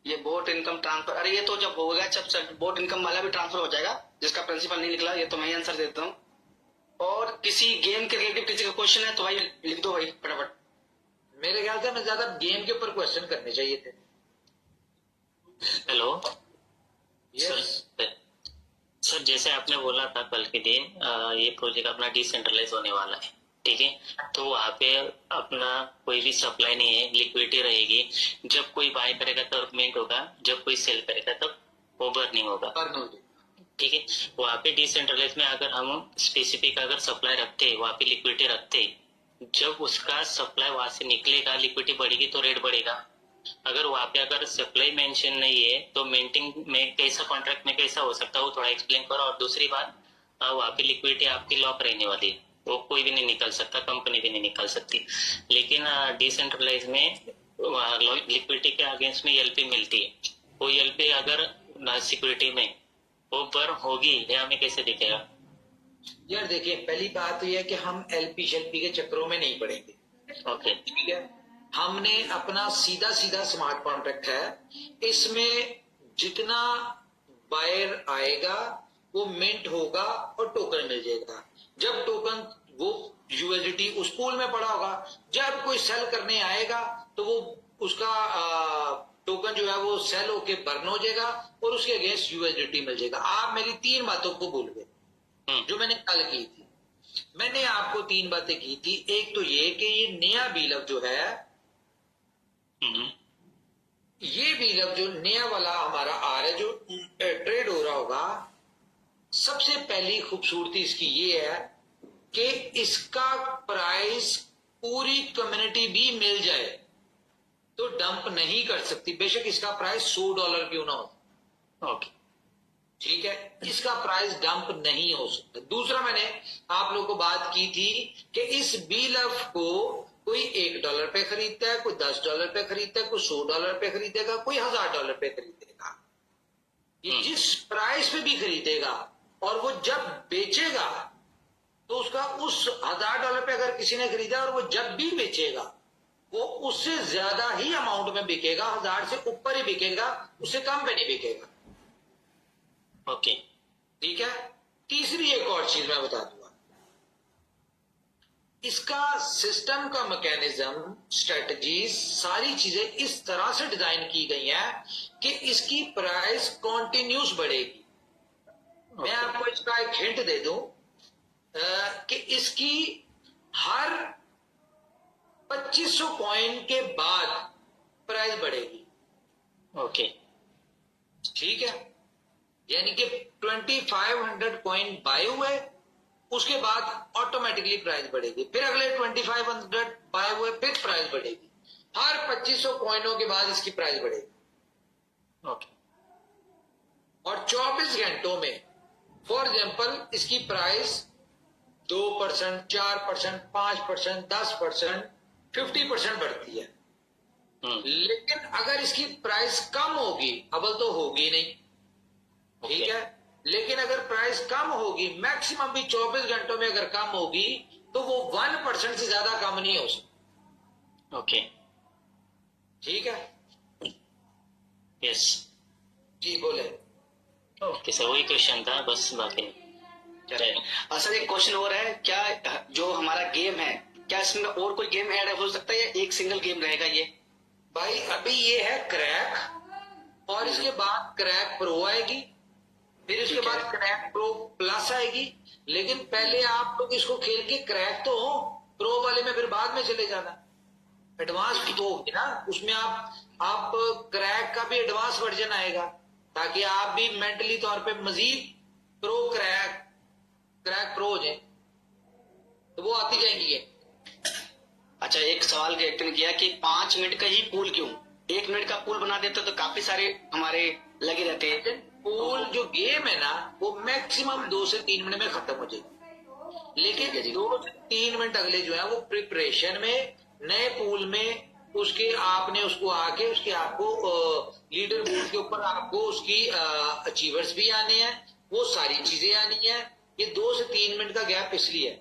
Speaker 2: ये बोट इनकम ट्रांसफर, अरे ये तो जब होगा, जब बोट इनकम वाला भी ट्रांसफर हो जाएगा, जिसका प्रिंसिपल नहीं निकला, ये तो मैं ही आंसर देता हूँ। और किसी गेम के रिलेटेड किसी का क्वेश्चन है तो भाई लिख दो भाई फटाफट।
Speaker 1: मेरे ख्याल से मैं ज्यादा गेम के ऊपर क्वेश्चन करने चाहिए थे।
Speaker 4: हेलो
Speaker 1: यस
Speaker 4: सर, जैसे आपने बोला था कल के दिन ये प्रोजेक्ट अपना डिसेंट्रलाइज होने वाला है, ठीक है, तो वहाँ पे अपना कोई भी सप्लाई नहीं है, लिक्विडिटी रहेगी, जब कोई बाय करेगा तब मिंट होगा, जब कोई सेल करेगा तब वो बर्निंग होगा, ठीक है। वहाँ पे डिसेंट्रलाइज में अगर हम स्पेसिफिक अगर सप्लाई रखते, वहाँ पे लिक्विडिटी रखते, जब उसका सप्लाई वहां से निकलेगा, लिक्विडिटी बढ़ेगी तो रेट बढ़ेगा। अगर वहाँ पे अगर सप्लाई मेंशन नहीं है तो मेंटेन में कैसा, कॉन्ट्रैक्ट में कैसा हो सकता है, वो थोड़ा एक्सप्लेन करो। और दूसरी बात, वहाँ पे लिक्विडिटी आपकी लॉक रहने वाली है, वो कोई भी नहीं निकल सकता, कंपनी भी नहीं निकल सकती। लेकिन डिसेंट्रलाइज में लिक्विडिटी के अगेंस्ट में एलपी मिलती है, वो एलपी अगर सिक्योरिटी में वो बर्न होगी ये हमें कैसे दिखेगा?
Speaker 1: यार देखिए, पहली बात तो यह है कि हम एलपी शेल्पी के चक्रों में नहीं पड़ेंगे।
Speaker 4: ओके,
Speaker 1: ठीक है, हमने अपना सीधा सीधा स्मार्ट कॉन्ट्रैक्ट है, इसमें जितना बायर आएगा वो मिंट होगा और टोकन मिल जाएगा। जब टोकन वो यूएसडीटी उस पूल में पड़ा होगा, जब कोई सेल करने आएगा तो वो उसका टोकन जो है वो सेल होके बर्न हो जाएगा और उसके अगेंस्ट यूएसडीटी मिल जाएगा। आप मेरी 3 बातों को भूल गए जो मैंने कल की थी। मैंने आपको 3 बातें की थी। एक तो ये कि ये नया बीलअप जो है, ये बीलअप जो नया वाला हमारा आ रहा है, जो ट्रेड हो रहा होगा, सबसे पहली खूबसूरती इसकी ये है कि इसका प्राइस पूरी कम्युनिटी भी मिल जाए तो डंप नहीं कर सकती, बेशक इसका प्राइस $100 क्यों ना हो।
Speaker 4: ओके,
Speaker 1: ठीक है, इसका प्राइस डंप नहीं हो सकता। दूसरा, मैंने आप लोगों को बात की थी कि इस बीलअप को कोई $1 पे खरीदता है, कोई $10 पे खरीदता है, कोई $100 पे खरीदेगा, कोई $1000 पे खरीदेगा। ये जिस प्राइस पे भी खरीदेगा और वो जब बेचेगा तो उसका उस $1000 पे अगर किसी ने खरीदा और वो जब भी बेचेगा वो उससे ज्यादा ही अमाउंट में बिकेगा, 1000 से ऊपर ही बिकेगा, उससे कम पे नहीं बिकेगा।
Speaker 4: ओके,
Speaker 1: ठीक है। तीसरी एक और चीज मैं बता दूंगा, इसका सिस्टम का मैकेनिज्म, स्ट्रेटजीज, सारी चीजें इस तरह से डिजाइन की गई हैं कि इसकी प्राइस कॉन्टिन्यूस बढ़ेगी। मैं आपको इसका एक हिंट दे दूं कि इसकी हर 2500 पॉइंट के बाद प्राइस बढ़ेगी।
Speaker 4: ओके,
Speaker 1: ठीक है, यानी कि 2500 पॉइंट बाय हुए, उसके बाद ऑटोमेटिकली प्राइस बढ़ेगी, फिर अगले 2500 बाय हुए, फिर प्राइस बढ़ेगी। हर 2500 पॉइंटों के बाद इसकी प्राइस बढ़ेगी।
Speaker 4: ओके,
Speaker 1: और 24 घंटों में फॉर एग्जाम्पल इसकी प्राइस 2%, 4%, 5%, 10%, 50% बढ़ती है। लेकिन अगर इसकी प्राइस कम होगी, अव्वल तो होगी नहीं, ठीक है, लेकिन अगर प्राइस कम होगी, मैक्सिमम भी 24 घंटों में अगर कम होगी तो वो 1% से ज्यादा कम नहीं हो सकती।
Speaker 4: ओके,
Speaker 1: ठीक है,
Speaker 4: यस,
Speaker 1: जी बोले।
Speaker 4: ओके सर, वही क्वेश्चन था बस, बाकी नहीं।
Speaker 2: सर एक क्वेश्चन और है, क्या जो हमारा गेम है, क्या इसमें और कोई गेम ऐड हो सकता है या एक सिंगल गेम रहेगा ये?
Speaker 1: भाई अभी ये है क्रैक, और इसके बाद क्रैक प्रो आएगी, फिर इसके बाद क्रैक प्रो प्लस आएगी। लेकिन पहले आप लोग इसको खेल के क्रैक तो हो, प्रो वाले में फिर बाद में चले जाना। एडवांस तो होगी ना, उसमें आप क्रैक का भी एडवांस वर्जन आएगा, ताकि आप भी मेंटली तौर पे मजीद प्रो क्रैक प्रो हो जाए, तो वो आती जाएंगी ये।
Speaker 2: अच्छा, एक सवाल व्यक्त ने किया कि 5 मिनट का ही पूल क्यों? 1 मिनट का पूल बना देते तो काफी सारे हमारे लगे रहते हैं।
Speaker 1: पूल जो गेम है ना वो मैक्सिमम 2 से 3 मिनट में खत्म हो जाएगी, लेकिन 2 से 3 मिनट अगले जो है वो प्रिपरेशन में, नए पूल में, उसके आपने उसको आके उसके आपको लीडर बोर्ड के ऊपर आपको उसकी अचीवर्स भी आने हैं, वो सारी चीजें आनी है। ये 2 से 3 मिनट का गैप इसलिए है,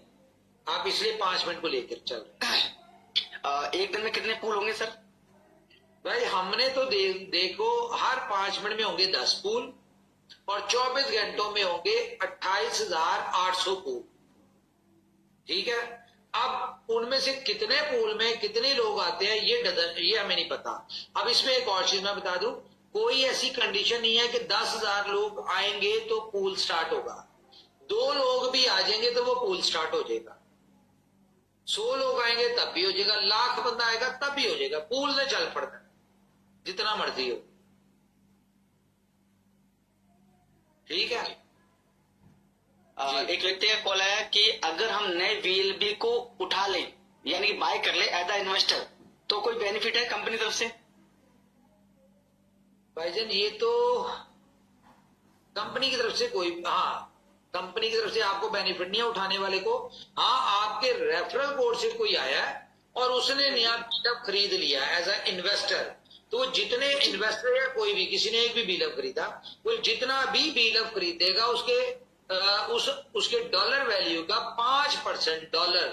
Speaker 1: आप इसलिए 5 मिनट को लेकर चल रहे हैं।
Speaker 2: एक दिन में कितने पूल होंगे सर?
Speaker 1: भाई हमने तो देखो हर 5 मिनट में होंगे 10 पूल और 24 घंटों में होंगे 28,800 पूल। ठीक है, अब उनमें से कितने पूल में कितने लोग आते हैं ये हमें नहीं पता। अब इसमें एक और चीज मैं बता दूं, कोई ऐसी कंडीशन नहीं है कि 10,000 लोग आएंगे तो पूल स्टार्ट होगा। 2 लोग भी आ जाएंगे तो वो पूल स्टार्ट हो जाएगा, 100 लोग आएंगे तब भी हो जाएगा, 1,00,000 बंदा आएगा तब भी हो जाएगा। पूल ने चल पड़ता है जितना मर्जी हो। ठीक है,
Speaker 2: एक व्यक्ति का कॉल आया कि अगर हम नए वीएलबी को उठा लें, यानी कि बाय कर ले एज अ इन्वेस्टर, तो कोई बेनिफिट है कंपनी तरफ से?
Speaker 1: भाईजान ये तो कंपनी की तरफ से कोई, हाँ कंपनी की तरफ से आपको बेनिफिट नहीं है उठाने वाले को। हाँ, आपके रेफरल कोड से कोई आया है और उसने नया बिल्डअप खरीद लिया एज अ इन्वेस्टर, तो वो जितने इन्वेस्टर या कोई भी किसी ने एक भी बिल्डअप खरीदा, वो जितना भी बिल्डअप खरीदेगा उसके उसके डॉलर वैल्यू का 5% डॉलर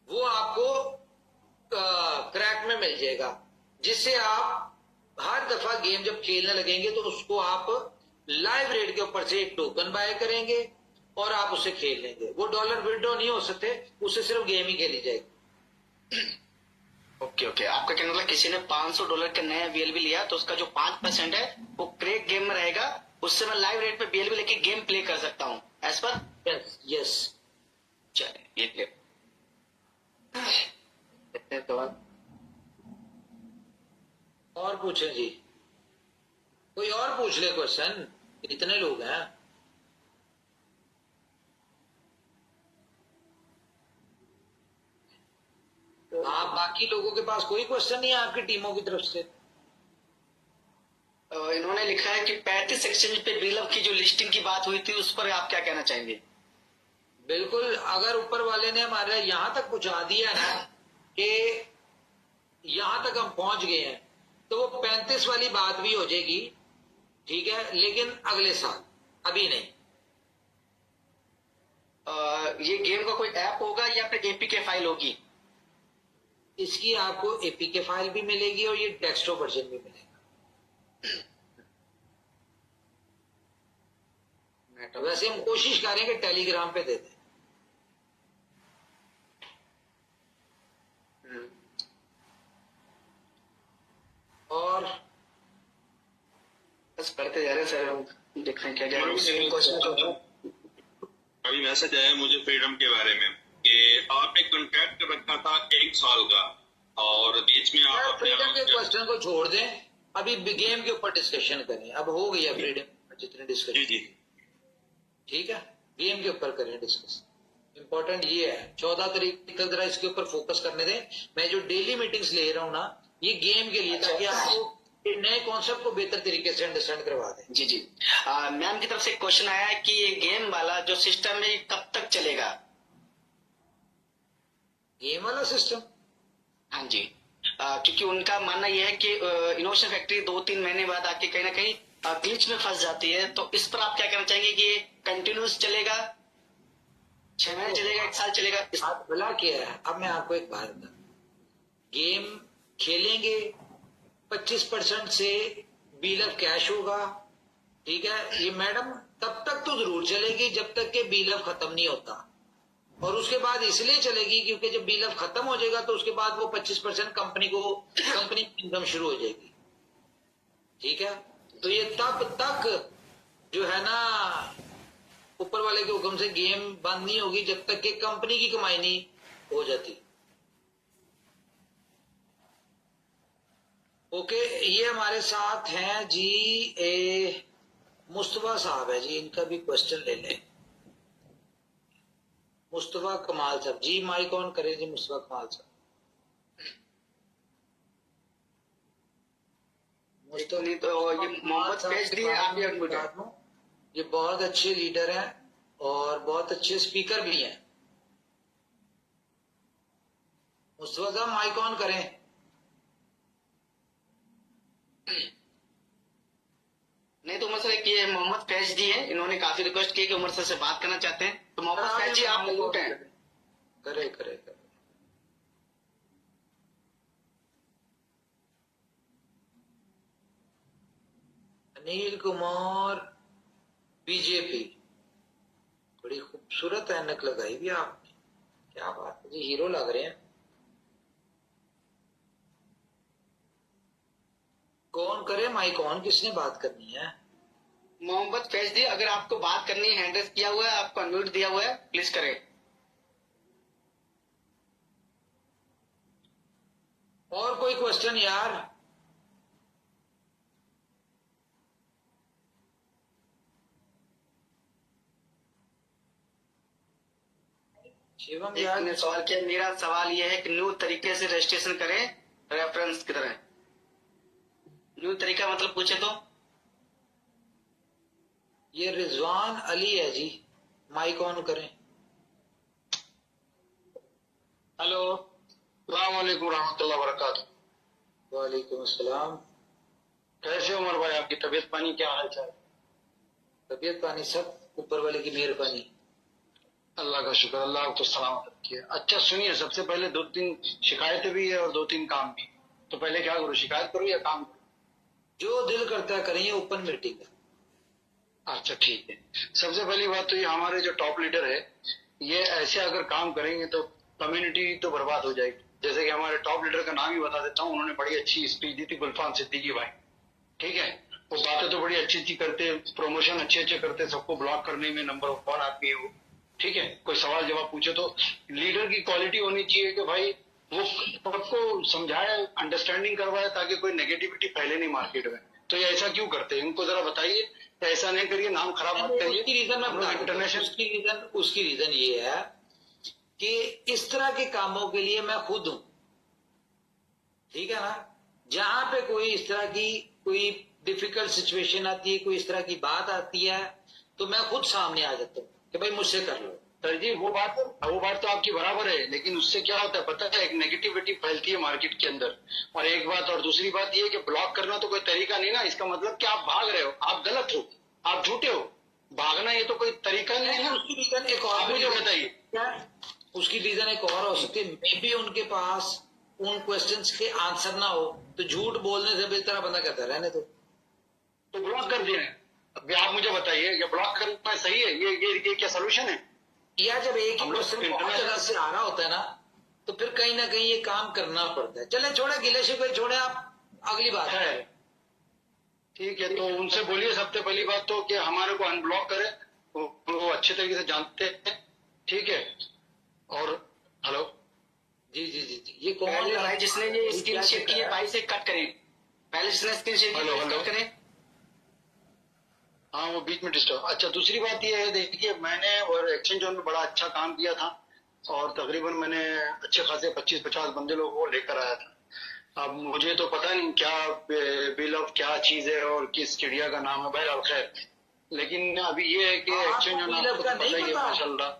Speaker 1: वो आपको क्रैक में मिल जाएगा, जिससे आप हर दफा गेम जब खेलने लगेंगे तो उसको आप लाइव रेट के ऊपर से एक टोकन बाय करेंगे और आप उसे खेल लेंगे। वो डॉलर विड्रॉ नहीं हो सकते, उससे सिर्फ गेम ही खेली जाएगी।
Speaker 2: ओके ओके, आपका कहना मतलब किसी ने $500 का नया VLB लिया तो उसका जो 5% है वो क्रैक गेम में रहेगा, उससे मैं लाइव रेट पे VLB लेके गेम प्ले कर सकता हूँ एज पर।
Speaker 1: Yes yes.
Speaker 2: चलिए ये प्ले
Speaker 1: और पूछें जी, कोई और पूछ ले क्वेश्चन, इतने लोग हैं। आप बाकी लोगों के पास कोई क्वेश्चन नहीं है आपकी टीमों की तरफ से?
Speaker 2: इन्होंने लिखा है कि 35 एक्सचेंज पे बिलअप की जो लिस्टिंग की बात हुई थी उस पर आप क्या कहना चाहेंगे?
Speaker 1: बिल्कुल, अगर ऊपर वाले ने हमारे यहां तक पहुंचा दिया ना कि यहां तक हम पहुंच गए हैं, तो वो 35 वाली बात भी हो जाएगी, ठीक है, लेकिन अगले साल, अभी नहीं।
Speaker 2: ये गेम का कोई ऐप होगा या फिर APK फाइल होगी?
Speaker 1: इसकी आपको APK फाइल भी मिलेगी और ये डेस्कटॉप वर्जन भी मिलेगा। वैसे हम कोशिश करेंगे टेलीग्राम पे दे दें। और
Speaker 2: बस पढ़ते जा रहे हैं सर, हम देख रहे हैं क्या क्या
Speaker 5: अभी मैसेज आया मुझे फ्रीडम के बारे में कि आपने कॉन्ट्रैक्ट रखा था 1 साल का और बीच में आप अपने
Speaker 1: फ्रीडम के क्वेश्चन को छोड़ दें, अभी गेम के ऊपर डिस्कशन करें। अब हो गया फ्रीडम जितने
Speaker 5: जी
Speaker 1: डिस्कशन,
Speaker 5: जी
Speaker 1: ठीक है, गेम के ऊपर करें डिस्कस। इंपॉर्टेंट ये है, 14 तारीख तक जरा इसके ऊपर फोकस करने दें। मैं जो डेली मीटिंग्स ले रहा हूँ ना, ये गेम के लिए, ताकि आपको नए कॉन्सेप्ट को बेहतर तरीके से अंडरस्टैंड करवा दें।
Speaker 2: जी जी। मैम की तरफ से एक क्वेश्चन आया है कि ये गेम वाला जो सिस्टम है ये कब तक चलेगा?
Speaker 1: गेम वाला सिस्टम?
Speaker 2: हाँ जी, क्योंकि उनका मानना यह है कि इनोवेशन फैक्ट्री 2-3 महीने बाद आके कहीं ना कहीं ग्लिच में फंस जाती है, तो इस पर आप क्या कहना चाहेंगे कि ये कंटिन्यूस चलेगा, 6 महीने चलेगा, 1 साल चलेगा?
Speaker 1: आप भला क्या है। अब मैं आपको एक बात बता, गेम खेलेंगे 25% से बिल ऑफ कैश होगा, ठीक है, ये मैडम तब तक तो जरूर चलेगी जब तक के बिल ऑफ खत्म नहीं होता, और उसके बाद इसलिए चलेगी क्योंकि जब बिल ऑफ खत्म हो जाएगा तो उसके बाद वो 25% कंपनी इनकम शुरू हो जाएगी, ठीक है। तो ये तब तक जो है ना ऊपर वाले के हुक्म से गेम बंद नहीं होगी जब तक कि कंपनी की कमाई नहीं हो जाती। ओके, ये हमारे साथ हैं जी मुस्तफा साहब है जी, इनका भी क्वेश्चन ले लें। मुस्तफा कमाल साहब जी, माइक ऑन करें जी। मुस्तफा कमाल साहब,
Speaker 2: नहीं तो ये मोहम्मद फैज दी है, आप भी अनम्यूट हैं।
Speaker 1: ये बहुत अच्छे लीडर हैं और बहुत अच्छे स्पीकर भी हैं। मुस्तफा साहब माइक ऑन करें।
Speaker 2: नहीं तो उमर सर, ये मोहम्मद फैज जी है, इन्होंने काफी रिक्वेस्ट की कि उमर सर से बात करना चाहते हैं, तो मोहम्मद फैज जी आप अनम्यूट हैं।
Speaker 1: करे करे करे। अनिल कुमार बीजेपी, बड़ी खूबसूरत ऐनक लगाई भी आपने, क्या बात है जी, हीरो लग रहे हैं। कौन करे माइक ऑन, किसने बात करनी है?
Speaker 2: मोहम्मद फैज जी, अगर आपको बात करनी है, हैंड रेस किया हुआ है, आपको अनम्यूट दिया हुआ है, प्लीज करें।
Speaker 1: और कोई क्वेश्चन यार? शिवम
Speaker 2: एक
Speaker 1: यार
Speaker 2: ने सवाल किया, मेरा सवाल यह है कि न्यू तरीके से रजिस्ट्रेशन करें रेफरेंस की तरह। न्यू तरीका मतलब पूछे तो?
Speaker 1: ये रिजवान अली है जी, माइक ऑन करें।
Speaker 2: हेलो,
Speaker 6: वालेकुम रहमतुल्लाह वबरकातुहू।
Speaker 1: वालेकुम अस्सलाम।
Speaker 6: कैसे हो उमर भाई, आपकी तबीयत पानी क्या हाल चाल?
Speaker 1: तबीयत पानी सब ऊपर वाले की मेहरबानी।
Speaker 6: अल्लाह का शुक्र, अल्लाह को सलामत रखिए। अच्छा सुनिए, सबसे पहले 2-3 शिकायतें भी है और 2-3 काम भी। तो पहले क्या करूँ, शिकायत करूँ या काम करूँ?
Speaker 1: जो दिल करता है करेंगे, ओपन मीटिंग है।
Speaker 6: अच्छा ठीक है। सबसे पहली बात तो ये हमारे जो टॉप लीडर है, ये ऐसे अगर काम करेंगे तो कम्युनिटी तो बर्बाद हो जाएगी। जैसे कि हमारे टॉप लीडर का नाम ही बता देता हूँ, उन्होंने बड़ी अच्छी स्पीच दी थी, गुलफाम सिद्दीकी भाई। ठीक है, वो बातें तो बड़ी अच्छी अच्छी करते, प्रमोशन अच्छे अच्छे करते, सबको ब्लॉक करने में नंबर 1 आदमी है वो। ठीक है, कोई सवाल जवाब पूछे तो लीडर की क्वालिटी होनी चाहिए कि भाई वो सबको समझाए, अंडरस्टैंडिंग करवाए, ताकि कोई नेगेटिविटी फैले नहीं मार्केट में। तो ये ऐसा क्यों करते हैं, इनको जरा बताइए। ऐसा नहीं करिए, नाम खराब मत करिए।
Speaker 1: उसकी रीजन मैं बता
Speaker 6: इंटरनेशनल
Speaker 1: उसकी रीजन ये है कि इस तरह के कामों के लिए मैं खुद हूं। ठीक है ना, जहां पे कोई इस तरह की कोई डिफिकल्ट सिचुएशन आती है, कोई इस तरह की बात आती है, तो मैं खुद सामने आ जाता हूँ कि भाई मुझसे कर लो।
Speaker 6: सर जी, वो बात तो आपकी बराबर है, लेकिन उससे क्या होता है पता है, एक नेगेटिविटी फैलती है मार्केट के अंदर। और एक बात, और दूसरी बात ये कि ब्लॉक करना तो कोई तरीका नहीं ना। इसका मतलब कि आप भाग रहे हो, आप गलत हो, आप झूठे हो। भागना ये तो कोई तरीका नहीं है ना।
Speaker 1: उसकी रीजन एक और
Speaker 6: आप मुझे बताइए।
Speaker 1: उसकी रीजन एक और हो सकती है, मे बी उनके पास उन क्वेश्चंस के आंसर ना हो, तो झूठ बोलने से बेहतर बंदा कहता है रहने
Speaker 6: तो ब्लॉक कर दिया है। अभी आप मुझे बताइए, ये ब्लॉक करना सही है? ये क्या सोल्यूशन है?
Speaker 1: या जब एक ही
Speaker 6: हम लोग
Speaker 1: क्वेश्चन बहुत जगह से आ रहा होता है ना, तो फिर कहीं ना कहीं ये काम करना पड़ता है। चले छोड़े, गिले शिकवे छोड़े, आप अगली बात
Speaker 6: है ठीक है। तो उनसे बोलिए सबसे पहली बात तो कि हमारे को अनब्लॉक करे, वो अच्छे तरीके से जानते हैं। ठीक है। और हेलो
Speaker 1: जी जी जी जी, ये कौन
Speaker 2: पहले भाई जिसने ये
Speaker 1: क्या
Speaker 2: स्क्रीन शेयर की है भाई से कट करें। पहले जिसने स्क्रीन शेयर की
Speaker 6: हेलो,
Speaker 2: है
Speaker 6: हेलो।
Speaker 2: कट करें।
Speaker 6: हाँ, वो बीच में डिस्टर्ब। अच्छा, दूसरी बात ये है, देखिए मैंने और एक्सचेंज जोन में बड़ा अच्छा काम किया था, और तकरीबन मैंने अच्छे खासे 25-50 बंदे लोगों को लेकर आया था। अब मुझे तो पता नहीं क्या बिल ऑफ क्या चीज है और किस चिड़िया का नाम है, बहरहाल खैर। लेकिन अभी ये है कि एक्सचेंज जोन आपको तो पता ही है माशाल्लाह।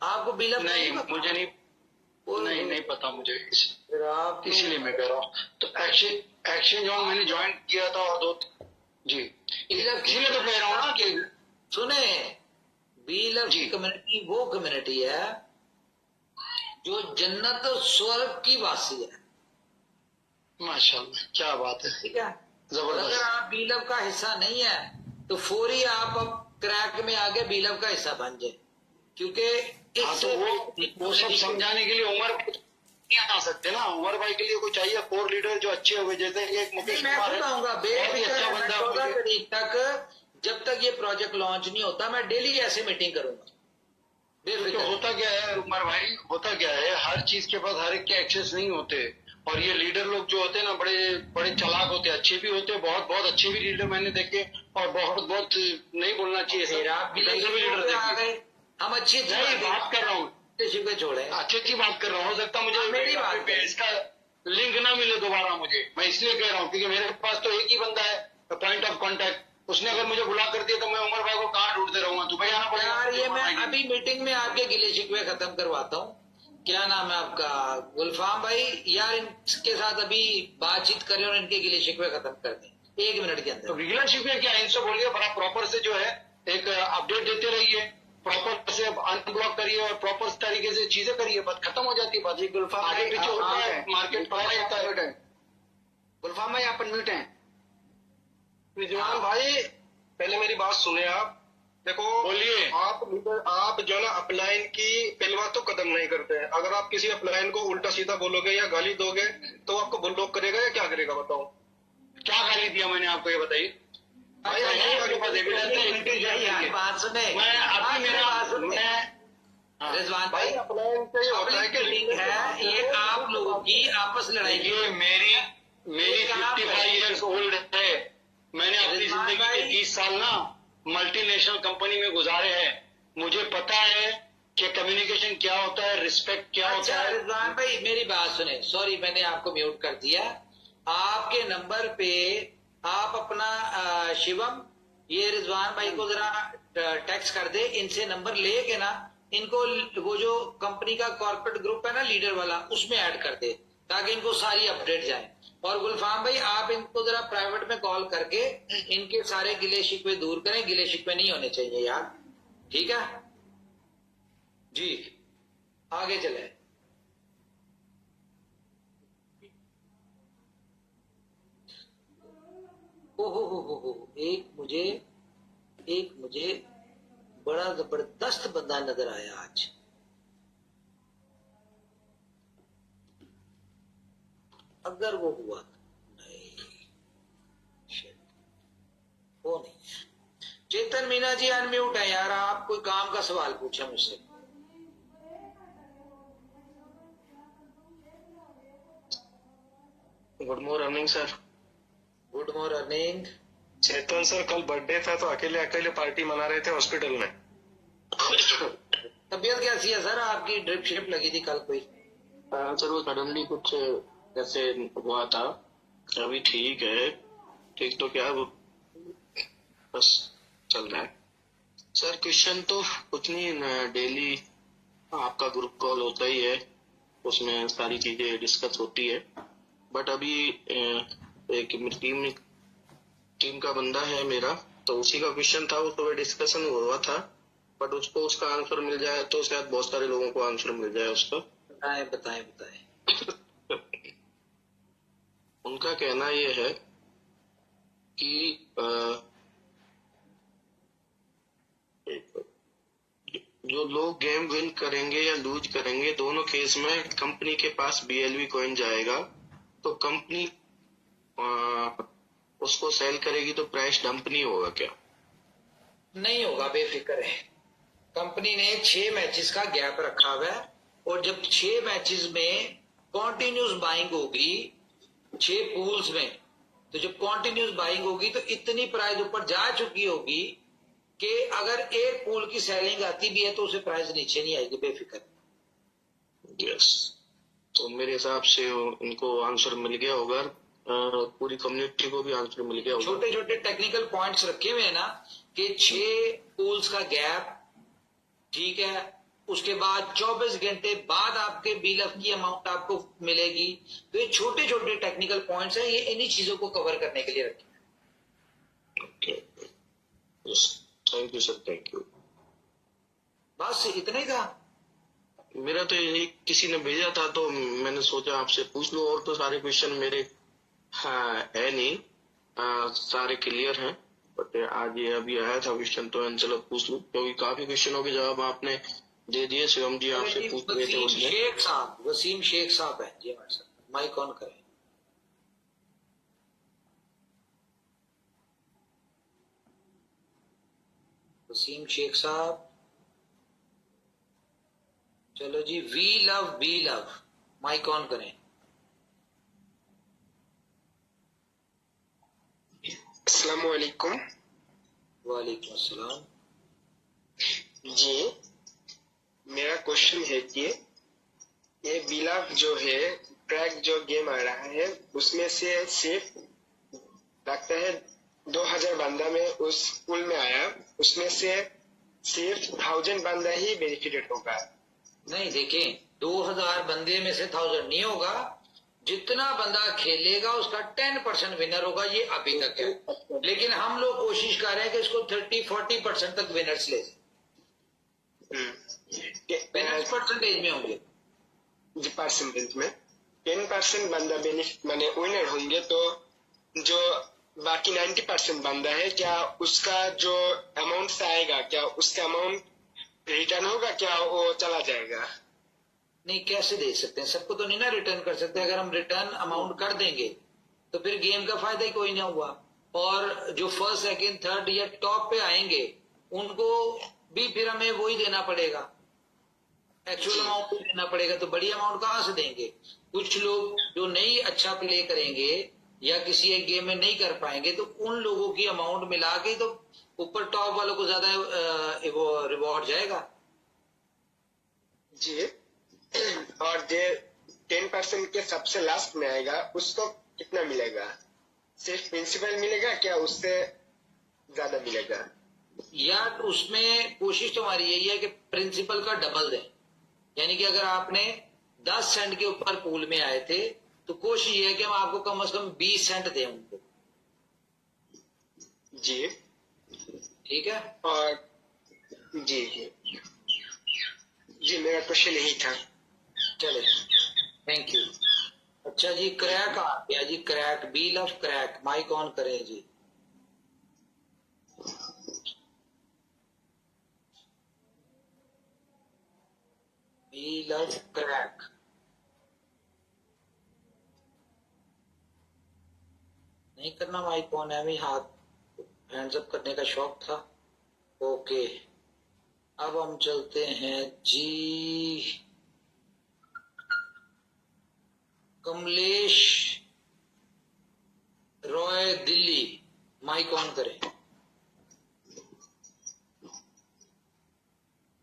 Speaker 1: आपको बिल ऑफ
Speaker 6: नहीं, मुझे नहीं पता मुझे, इसीलिए मैं कह रहा हूँ। तो एक्सचेंज जोन मैंने ज्वाइन किया था, और जी इसीलिए तो कह रहा हूँ ना कि
Speaker 1: सुने, बी लव
Speaker 6: जी।
Speaker 1: कम्युनिटी वो कम्युनिटी है जो जन्नत और स्वर्ग की वासी है।
Speaker 6: माशाल्लाह, क्या बात है,
Speaker 1: ठीक है,
Speaker 6: जबरदस्त।
Speaker 1: अगर आप बी लव का हिस्सा नहीं है तो फौरी आप अब क्रैक में आगे बी लव का हिस्सा बन जाए, क्योंकि
Speaker 6: हाँ, तो वो सब समझाने के लिए उमर भाई नहीं आ सकते ना। उमर भाई के लिए कोई चाहिए कोर लीडर जो अच्छे हुए, जैसे कि एक मुकेश
Speaker 1: मैं
Speaker 6: कुमार
Speaker 1: खुद
Speaker 6: है,
Speaker 1: आऊंगा
Speaker 6: बहुत ही अच्छा बंदा
Speaker 1: 14
Speaker 6: मुझे।
Speaker 1: तारीख तक, जब तक ये प्रोजेक्ट लॉन्च नहीं होता, मैं डेली ऐसे मीटिंग करूंगा।
Speaker 6: तो होता क्या है उमर भाई, होता क्या है, हर चीज के पास हर एक के एक्सेस नहीं होते। और ये लीडर लोग जो होते हैं ना, बड़े बड़े चालाक होते हैं, अच्छे भी होते हैं, बहुत बहुत अच्छे भी लीडर मैंने देखे, और बहुत बहुत नहीं बोलना चाहिए
Speaker 1: फिर
Speaker 6: सब,
Speaker 1: आप भी
Speaker 6: गंदे भी लीडर
Speaker 1: आ
Speaker 6: देखे।
Speaker 1: गए। हम अच्छी
Speaker 6: नहीं, बात कर रहा हूँ,
Speaker 1: पे छोड़े।
Speaker 6: अच्छी अच्छी बात कर रहा हूँ। हो सकता मुझे
Speaker 1: मेरी बात है।
Speaker 6: इसका लिंक ना मिले दोबारा मुझे, मैं इसलिए कह रहा हूँ क्योंकि मेरे पास तो एक ही बंदा है पॉइंट ऑफ कांटेक्ट। उसने अगर मुझे बुला कर दिया तो मैं उमर भाई को कहाँ ढूंढते रहूंगा? दुबई आना पड़ेगा
Speaker 1: यार, ये मैं
Speaker 6: मुझे।
Speaker 1: अभी मीटिंग में आपके गिले शिकवे खत्म करवाता हूँ। क्या नाम है आपका? गुलफाम भाई। यार, इनके साथ अभी बातचीत करें और इनके गिले शिकवे खत्म कर दें 1 मिनट के
Speaker 6: तो
Speaker 1: अंदर।
Speaker 6: लीडरशिप में क्या, इनसे बोलिए बड़ा प्रॉपर से जो है एक अपडेट देते रहिए, प्रॉपर से अनब्लॉक करिए और प्रॉपर तरीके से चीजें करिए, बात खत्म हो जाती है। बात
Speaker 2: गुलफाम
Speaker 6: आगे
Speaker 2: भाई,
Speaker 6: पीछे
Speaker 2: आप
Speaker 6: होता है,
Speaker 2: हैं।
Speaker 6: मार्केट पड़ा रहता है।
Speaker 2: गुलफाम भाई आप अनम्यूट हैं।
Speaker 3: रिजवान भाई, पहले मेरी बात सुने आप। देखो,
Speaker 6: बोलिए।
Speaker 3: आप जो है ना अपलाइन की पहली बात तो कदम नहीं करते हैं। अगर आप किसी अपलाइन को उल्टा सीधा बोलोगे या गाली दोगे तो आपको ब्लॉक करेगा या क्या करेगा बताओ?
Speaker 6: क्या गाली दिया मैंने आपको, ये बताइए।
Speaker 3: भाई,
Speaker 6: आपके पास एविडेंस है, इनके
Speaker 1: यार,
Speaker 6: जरिए।
Speaker 1: बात सुने।
Speaker 6: मैं अभी मेरा
Speaker 1: बात सुने।
Speaker 6: हाँ।
Speaker 1: रिजवान
Speaker 3: भाई
Speaker 1: भाई,
Speaker 3: अपलाइन से ये होता है
Speaker 1: पब्लिक मीटिंग है, ये आप लोगों की आपस लड़ाई की।
Speaker 6: देखिए, मेरी 55 ईयर्स ओल्ड है। मैंने अपनी
Speaker 1: रिजवान
Speaker 6: जिंदगी
Speaker 1: भाई।
Speaker 6: के 30 साल ना मल्टीनेशनल कंपनी में गुजारे हैं। मुझे पता है कि कम्युनिकेशन क्या होता है, रिस्पेक्ट क्या होता
Speaker 1: अच्छा
Speaker 6: है।
Speaker 1: रिजवान भाई, मेरी बात सुने। सॉरी, मैंने आपको म्यूट कर दिया। आपके नंबर पे आप अपना शिवम, ये रिजवान भाई को जरा टेक्स्ट कर दे, इनसे नंबर लेके ना इनको वो जो कंपनी का कॉर्पोरेट ग्रुप है ना लीडर वाला, उसमें ऐड कर दे, ताकि इनको सारी अपडेट जाए। और गुलफाम भाई आप इनको जरा प्राइवेट में कॉल करके इनके सारे गिले शिकवे दूर करें, गिले शिकवे नहीं होने चाहिए यार, ठीक है जी। आगे चले। हो एक मुझे बड़ा जबरदस्त बंदा नजर आया आज। अगर वो हुआ नहीं, वो नहीं। चेतन मीना जी अनम्यूट है यार, आप कोई काम का सवाल पूछे मुझसे।
Speaker 3: Good morning sir.
Speaker 1: Good morning.
Speaker 3: Chetan sir, कल बर्थडे था तो अकेले अकेले पार्टी मना रहे थे हॉस्पिटल में।
Speaker 1: तबीयत कैसी है सर आपकी? ड्रिप शिप लगी थी कल कोई?
Speaker 3: सर वो सडनली कुछ ऐसे हुआ था, अभी ठीक है। ठीक तो क्या, वो बस चल रहा है। सर क्वेश्चन तो कुछ नहीं, डेली आपका ग्रुप कॉल होता ही है, उसमें सारी चीजें डिस्कस होती है। बट अभी एक टीम का बंदा है मेरा, तो उसी का क्वेश्चन था, वो सुबह डिस्कशन हुआ था। बट उसको उसका आंसर मिल जाए तो शायद बहुत सारे लोगों को आंसर मिल जाए उसका।
Speaker 1: बताएं बताएं बताएं।
Speaker 3: उनका कहना ये है कि जो लोग गेम विन करेंगे या लूज करेंगे, दोनों केस में कंपनी के पास BLV कॉइन जाएगा, तो कंपनी उसको सेल करेगी तो प्राइस डंप नहीं होगा क्या?
Speaker 1: नहीं होगा, बेफिक्र है। कंपनी ने 6 मैचेस का गैप रखा हुआ है, और जब 6 मैचेस में कॉन्टिन्यूस बाइंग होगी 6 पूल्स में, तो जब कॉन्टिन्यूस बाइंग होगी तो इतनी प्राइस ऊपर जा चुकी होगी कि अगर एक पूल की सेलिंग आती भी है तो उसे प्राइस नीचे नहीं आएगी, बेफिक्र।
Speaker 3: यस, तो मेरे हिसाब से उनको आंसर मिल गया होगा, पूरी कम्युनिटी को भी आंसर मिल गया होगा।
Speaker 1: छोटे छोटे टेक्निकल पॉइंट्स रखे हुए हैं ना कि 6 पूल्स का गैप, ठीक है, उसके बाद 24 घंटे बाद आपके BLF की अमाउंट आपको मिलेगी। तो ये छोटे छोटे टेक्निकल पॉइंट्स हैं, ये इन्हीं चीजों को कवर करने के लिए रखे।
Speaker 3: Okay, thank you sir, thank you.
Speaker 1: बस इतना ही था
Speaker 3: मेरा तो यही, किसी ने भेजा था तो मैंने सोचा आपसे पूछ लूं, और तो सारे क्वेश्चन मेरे है नहीं, सारे क्लियर हैं। बट आज ये अभी आया था क्वेश्चन, तो मैंने चलो पूछ लूं, क्योंकि काफी क्वेश्चनों के जवाब आपने दे दिए। शिवम जी आपसे पूछ रहे थे उसमें।
Speaker 1: वसीम शेख साहब है जी हमारे साथ। माइक ऑन करें। वसीम शेख साहब, चलो जी। वी लव, माइक ऑन करें।
Speaker 7: अस्सलाम वालेकुम।
Speaker 1: वालेकुम अस्सलाम।
Speaker 7: जी, मेरा क्वेश्चन है कि ये बिलाव जो है, ट्रैक जो गेम आ रहा है, उसमें से सिर्फ लगता है 2000 बंदा में उस पूल में आया, उसमें से सिर्फ 1000 बंदा ही बेनिफिटेड होगा।
Speaker 1: नहीं, देखें, 2000 बंदे में से 1000 नहीं होगा। जितना बंदा खेलेगा उसका 10% विनर होगा, ये अभी तक है। लेकिन हम लोग कोशिश कर रहे हैं कि इसको 30-40% तक विनर्स ले, विनर्स परसेंटेज में होंगे।
Speaker 7: परसेंटेज में 10% बंदा बेनिफिट माने विनर होंगे, तो जो बाकी 90% बंदा है, क्या उसका जो अमाउंट आएगा, क्या उसका अमाउंट रिटर्न होगा, क्या वो चला जाएगा?
Speaker 1: नहीं, कैसे दे सकते हैं? सबको तो नहीं ना रिटर्न कर सकते। अगर हम रिटर्न अमाउंट कर देंगे तो फिर गेम का फायदा ही कोई नहीं हुआ। और जो फर्स्ट, सेकंड, थर्ड या टॉप पे आएंगे उनको भी फिर हमें वही देना पड़ेगा, एक्चुअल अमाउंट देना पड़ेगा। तो बड़ी अमाउंट कहाँ से देंगे? कुछ लोग जो नहीं अच्छा प्ले करेंगे या किसी एक गेम में नहीं कर पाएंगे, तो उन लोगों की अमाउंट मिला के तो ऊपर टॉप वालों को ज्यादा वो रिवॉर्ड जाएगा
Speaker 7: जी। और जो 10% के सबसे लास्ट में आएगा, उसको कितना मिलेगा? सिर्फ प्रिंसिपल मिलेगा, क्या उससे ज्यादा मिलेगा?
Speaker 1: या उसमें कोशिश तो हमारी यही है कि प्रिंसिपल का डबल दें, यानी कि अगर आपने 10 सेंट के ऊपर पूल में आए थे तो कोशिश ये है कि हम आपको कम से कम 20 सेंट दें उनको।
Speaker 7: जी।
Speaker 1: ठीक है,
Speaker 7: और जी जी जी, मेरा क्वेश्चन यही था।
Speaker 1: चले, थैंक यू। अच्छा जी, क्रैक आ गया जी, crack, wheel of crack, mic on करें जी। व्हील ऑफ क्रैक, नहीं करना माइक ऑन, है भी हाथ हैंड्स अप करने का शौक था। ओके, अब हम चलते हैं जी, कमलेश रॉय दिल्ली, माइक ऑन करें।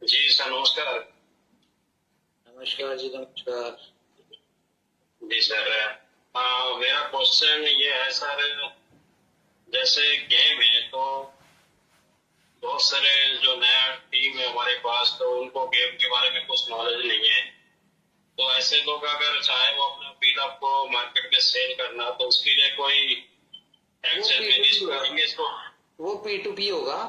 Speaker 5: जी सर नमस्कार।
Speaker 1: नमस्कार जी, नमस्कार।
Speaker 5: जी सर, मेरा क्वेश्चन ये है सर, जैसे गेम है तो बहुत सारे जो नया टीम है हमारे पास, तो उनको गेम के बारे में कुछ नॉलेज नहीं है, तो ऐसे लोग अगर चाहे वो अपना बिल्डअप को मार्केट में सेल करना, तो उसके लिए कोई एक्शन में लिस्ट करेंगे इसको?
Speaker 1: वो P2P होगा।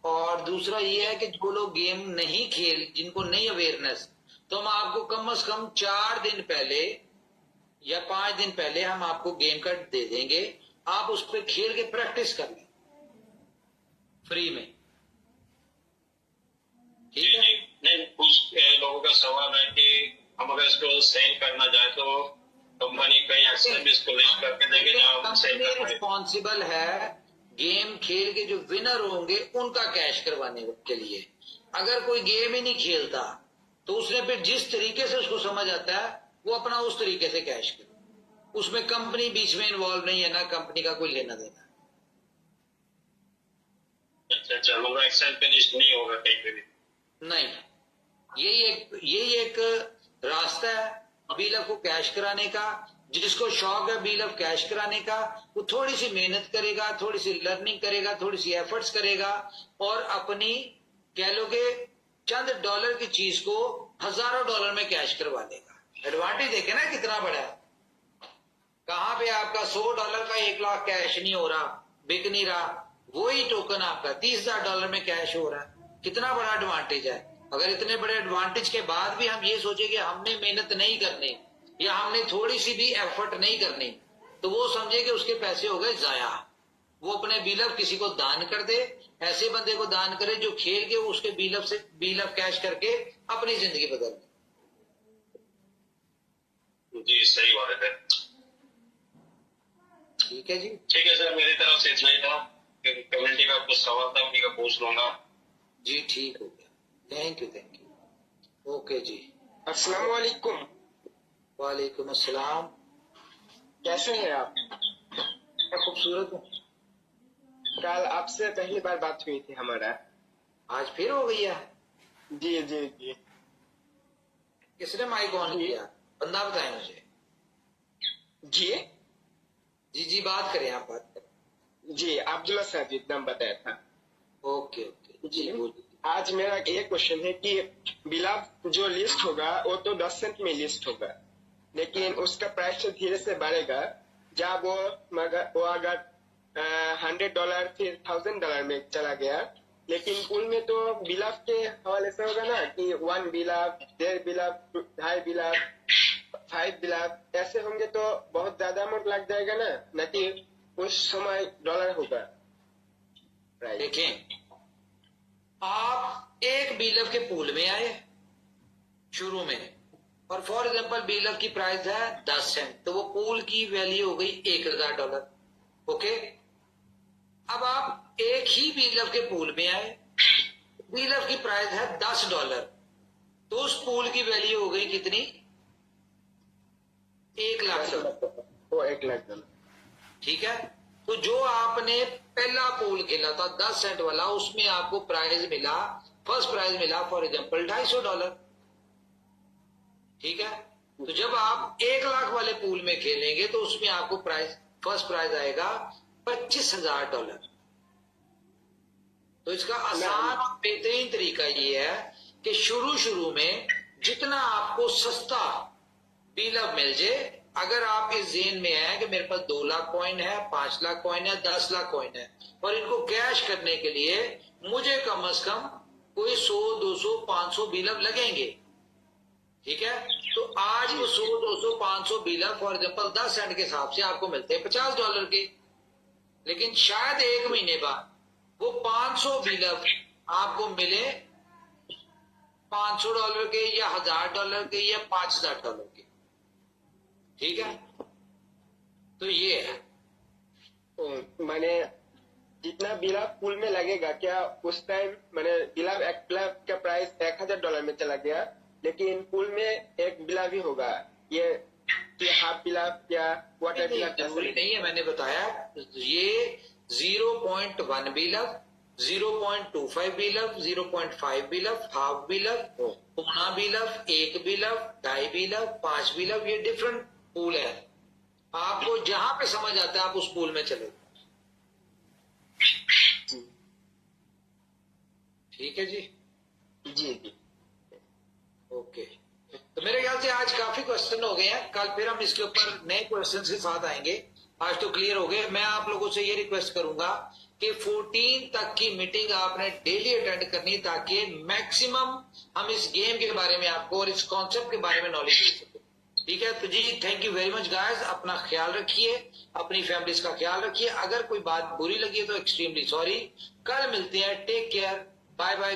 Speaker 1: और दूसरा ये है कि जो लोग गेम नहीं खेल, जिनको नहीं अवेयरनेस, तो हम आपको कम से कम 4 दिन पहले या 5 दिन पहले हम आपको गेम का दे देंगे, आप उस पर खेल के प्रैक्टिस कर लें फ्री में। ठीक
Speaker 5: जी
Speaker 1: है,
Speaker 5: जी, नहीं कुछ लोगों का सवाल है कि हम अगर इसको सेल करना चाहे तो कंपनी कहीं एक्शन में इसको लिस्ट करके देंगे जहाँ हम सेल
Speaker 1: कंपनी
Speaker 5: कर पाए?
Speaker 1: रिस्पॉन्सिबल है गेम खेल के जो विनर होंगे उनका कैश करवाने के लिए। अगर कोई गेम ही नहीं खेलता तो उसने फिर जिस तरीके से उसको समझ आता है वो अपना उस तरीके से कैश करे, उसमें कंपनी बीच में इन्वॉल्व नहीं है, ना कंपनी का कोई लेना देना।
Speaker 5: अच्छा अच्छा, मतलब एक्शन पे लिस्ट नहीं होगा कहीं पे भी?
Speaker 1: नहीं, यही एक रास्ता है बिल्डअप को कैश कराने का। जिसको शौक है बिल्डअप कैश कराने का, वो थोड़ी सी मेहनत करेगा, थोड़ी सी लर्निंग करेगा, थोड़ी सी एफर्ट्स करेगा, और अपनी कह लो कि चंद डॉलर की चीज को हजारों डॉलर में कैश करवा देगा। एडवांटेज देखे ना कितना बड़ा है। कहां पे आपका $100 का 1 लाख कैश नहीं हो रहा, बिक नहीं रहा, वही टोकन आपका $30,000 में कैश हो रहा है। कितना बड़ा एडवांटेज है। अगर इतने बड़े एडवांटेज के बाद भी हम ये सोचे कि हमने मेहनत नहीं करनी या हमने थोड़ी सी भी एफर्ट नहीं करनी, तो वो समझे कि उसके पैसे हो गए जाया। वो अपने बिल्डअप किसी को दान कर दे, ऐसे बंदे को दान करे जो खेल के उसके बिल्डअप कैश करके अपनी जिंदगी बदल दे।
Speaker 5: जी सही बात है।
Speaker 1: ठीक है जी,
Speaker 5: ठीक है सर, मेरी तरफ से इतना ही था। कम्युनिटी का कुछ सवाल था उन्हीं का पूछ लूंगा।
Speaker 1: जी ठीक हो गया, थैंक यू। ओके जी,
Speaker 7: अस्सलाम वालेकुम।
Speaker 1: वालेकुम अस्सलाम।
Speaker 7: कैसे हैं आप?
Speaker 1: क्या खूबसूरत हूँ।
Speaker 7: कल आपसे पहली बार बात हुई थी हमारा।
Speaker 1: आज फिर हो गई है।
Speaker 7: जी जी जी
Speaker 1: किसने माइक ऑन किया, बंदा बताए मुझे।
Speaker 7: जी
Speaker 1: जी जी, बात करें, आप बात करें।
Speaker 7: जी, अब्दुल्ला साजिद नाम बताया था।
Speaker 1: ओके ओके जी,
Speaker 7: जी,
Speaker 1: बोलिए।
Speaker 7: आज मेरा ये क्वेश्चन है कि बिल्डअप जो लिस्ट होगा वो तो 10 सेंट में लिस्ट होगा, लेकिन उसका प्राइस धीरे से बढ़ेगा जब वो अगर $100 फिर $1,000 में चला गया। लेकिन पूल में तो बिल्डअप के हवाले से होगा ना कि 1 बिल्डअप, 1.5 बिल्डअप, 2.5 बिल्डअप, 5 बिल्डअप, ऐसे होंगे तो बहुत ज्यादा अमाउंट लग जाएगा ना कि उस समय डॉलर होगा।
Speaker 1: देखें, आप एक बिल्डअप के पूल में आए शुरू में, और फॉर एग्जांपल बिल्डअप की प्राइस है 10 सेंट, तो वो पूल की वैल्यू हो गई $1,000। ओके, अब आप एक ही बिल्डअप के पूल में आए, बिल्डअप की प्राइस है $10, तो उस पूल की वैल्यू हो गई कितनी? $1,00,000।
Speaker 7: वो $1,00,000।
Speaker 1: ठीक है, तो जो आपने पहला पूल खेला था 10 सेंट वाला, उसमें आपको प्राइज मिला, फर्स्ट प्राइज मिला फॉर एग्जांपल $250। ठीक है, तो जब आप 1 लाख वाले पूल में खेलेंगे तो उसमें आपको फर्स्ट प्राइज आएगा $25,000। तो इसका आसान और बेहतरीन तरीका ये है कि शुरू में जितना आपको सस्ता बिलअप मिल जाए, अगर आप इस जेन में है कि मेरे पास 2 लाख कॉइन है, 5 लाख कॉइन है, 10 लाख कॉइन है, और इनको कैश करने के लिए मुझे कम से कम कोई 100, 200, 500 बिलअप लगेंगे, ठीक है। तो आज वो 100, 200, 500 बिलअप फॉर एग्जाम्पल 10 सेंट के हिसाब से आपको मिलते हैं $50 के, लेकिन शायद 1 महीने बाद वो 500 बिलअप आपको मिले $500 के या $1000 के या $5000 के, ठीक है। तो ये है,
Speaker 7: मैंने जितना बिलाव पुल में लगेगा, क्या उस टाइम मैंने बिलाव का प्राइस $1000 में चला गया, लेकिन पुल में एक बिलाव ही होगा, ये हाफ बिलाव या वाटर बिलाव
Speaker 1: जरूरी नहीं है। मैंने बताया ये 0.1 बिलअप, 0.25 बिलअप, 0.5 बिलअप, हाफ बिलअप, पौना बिलअप, 1 बिलअप, 2.5 बिलअप, 5 बिलअप, ये डिफरेंट पूल है। आपको जहां पे समझ आता है आप उस पूल में चले, ठीक है जी।
Speaker 7: जी
Speaker 1: ओके, तो मेरे ख्याल से आज काफी क्वेश्चन हो गए हैं, कल फिर हम इसके ऊपर नए क्वेश्चन के साथ आएंगे। आज तो क्लियर हो गए। मैं आप लोगों से ये रिक्वेस्ट करूंगा कि 14 तक की मीटिंग आपने डेली अटेंड करनी, ताकि मैक्सिमम हम इस गेम के बारे में आपको और इस कॉन्सेप्ट के बारे में नॉलेज दे सकें, ठीक है। तो जी thank you very much guys, अपना ख्याल रखिए, अपनी फैमिलीज का ख्याल रखिए। अगर कोई बात बुरी लगी है तो एक्सट्रीमली सॉरी। कल मिलते हैं, टेक केयर, बाय बाय।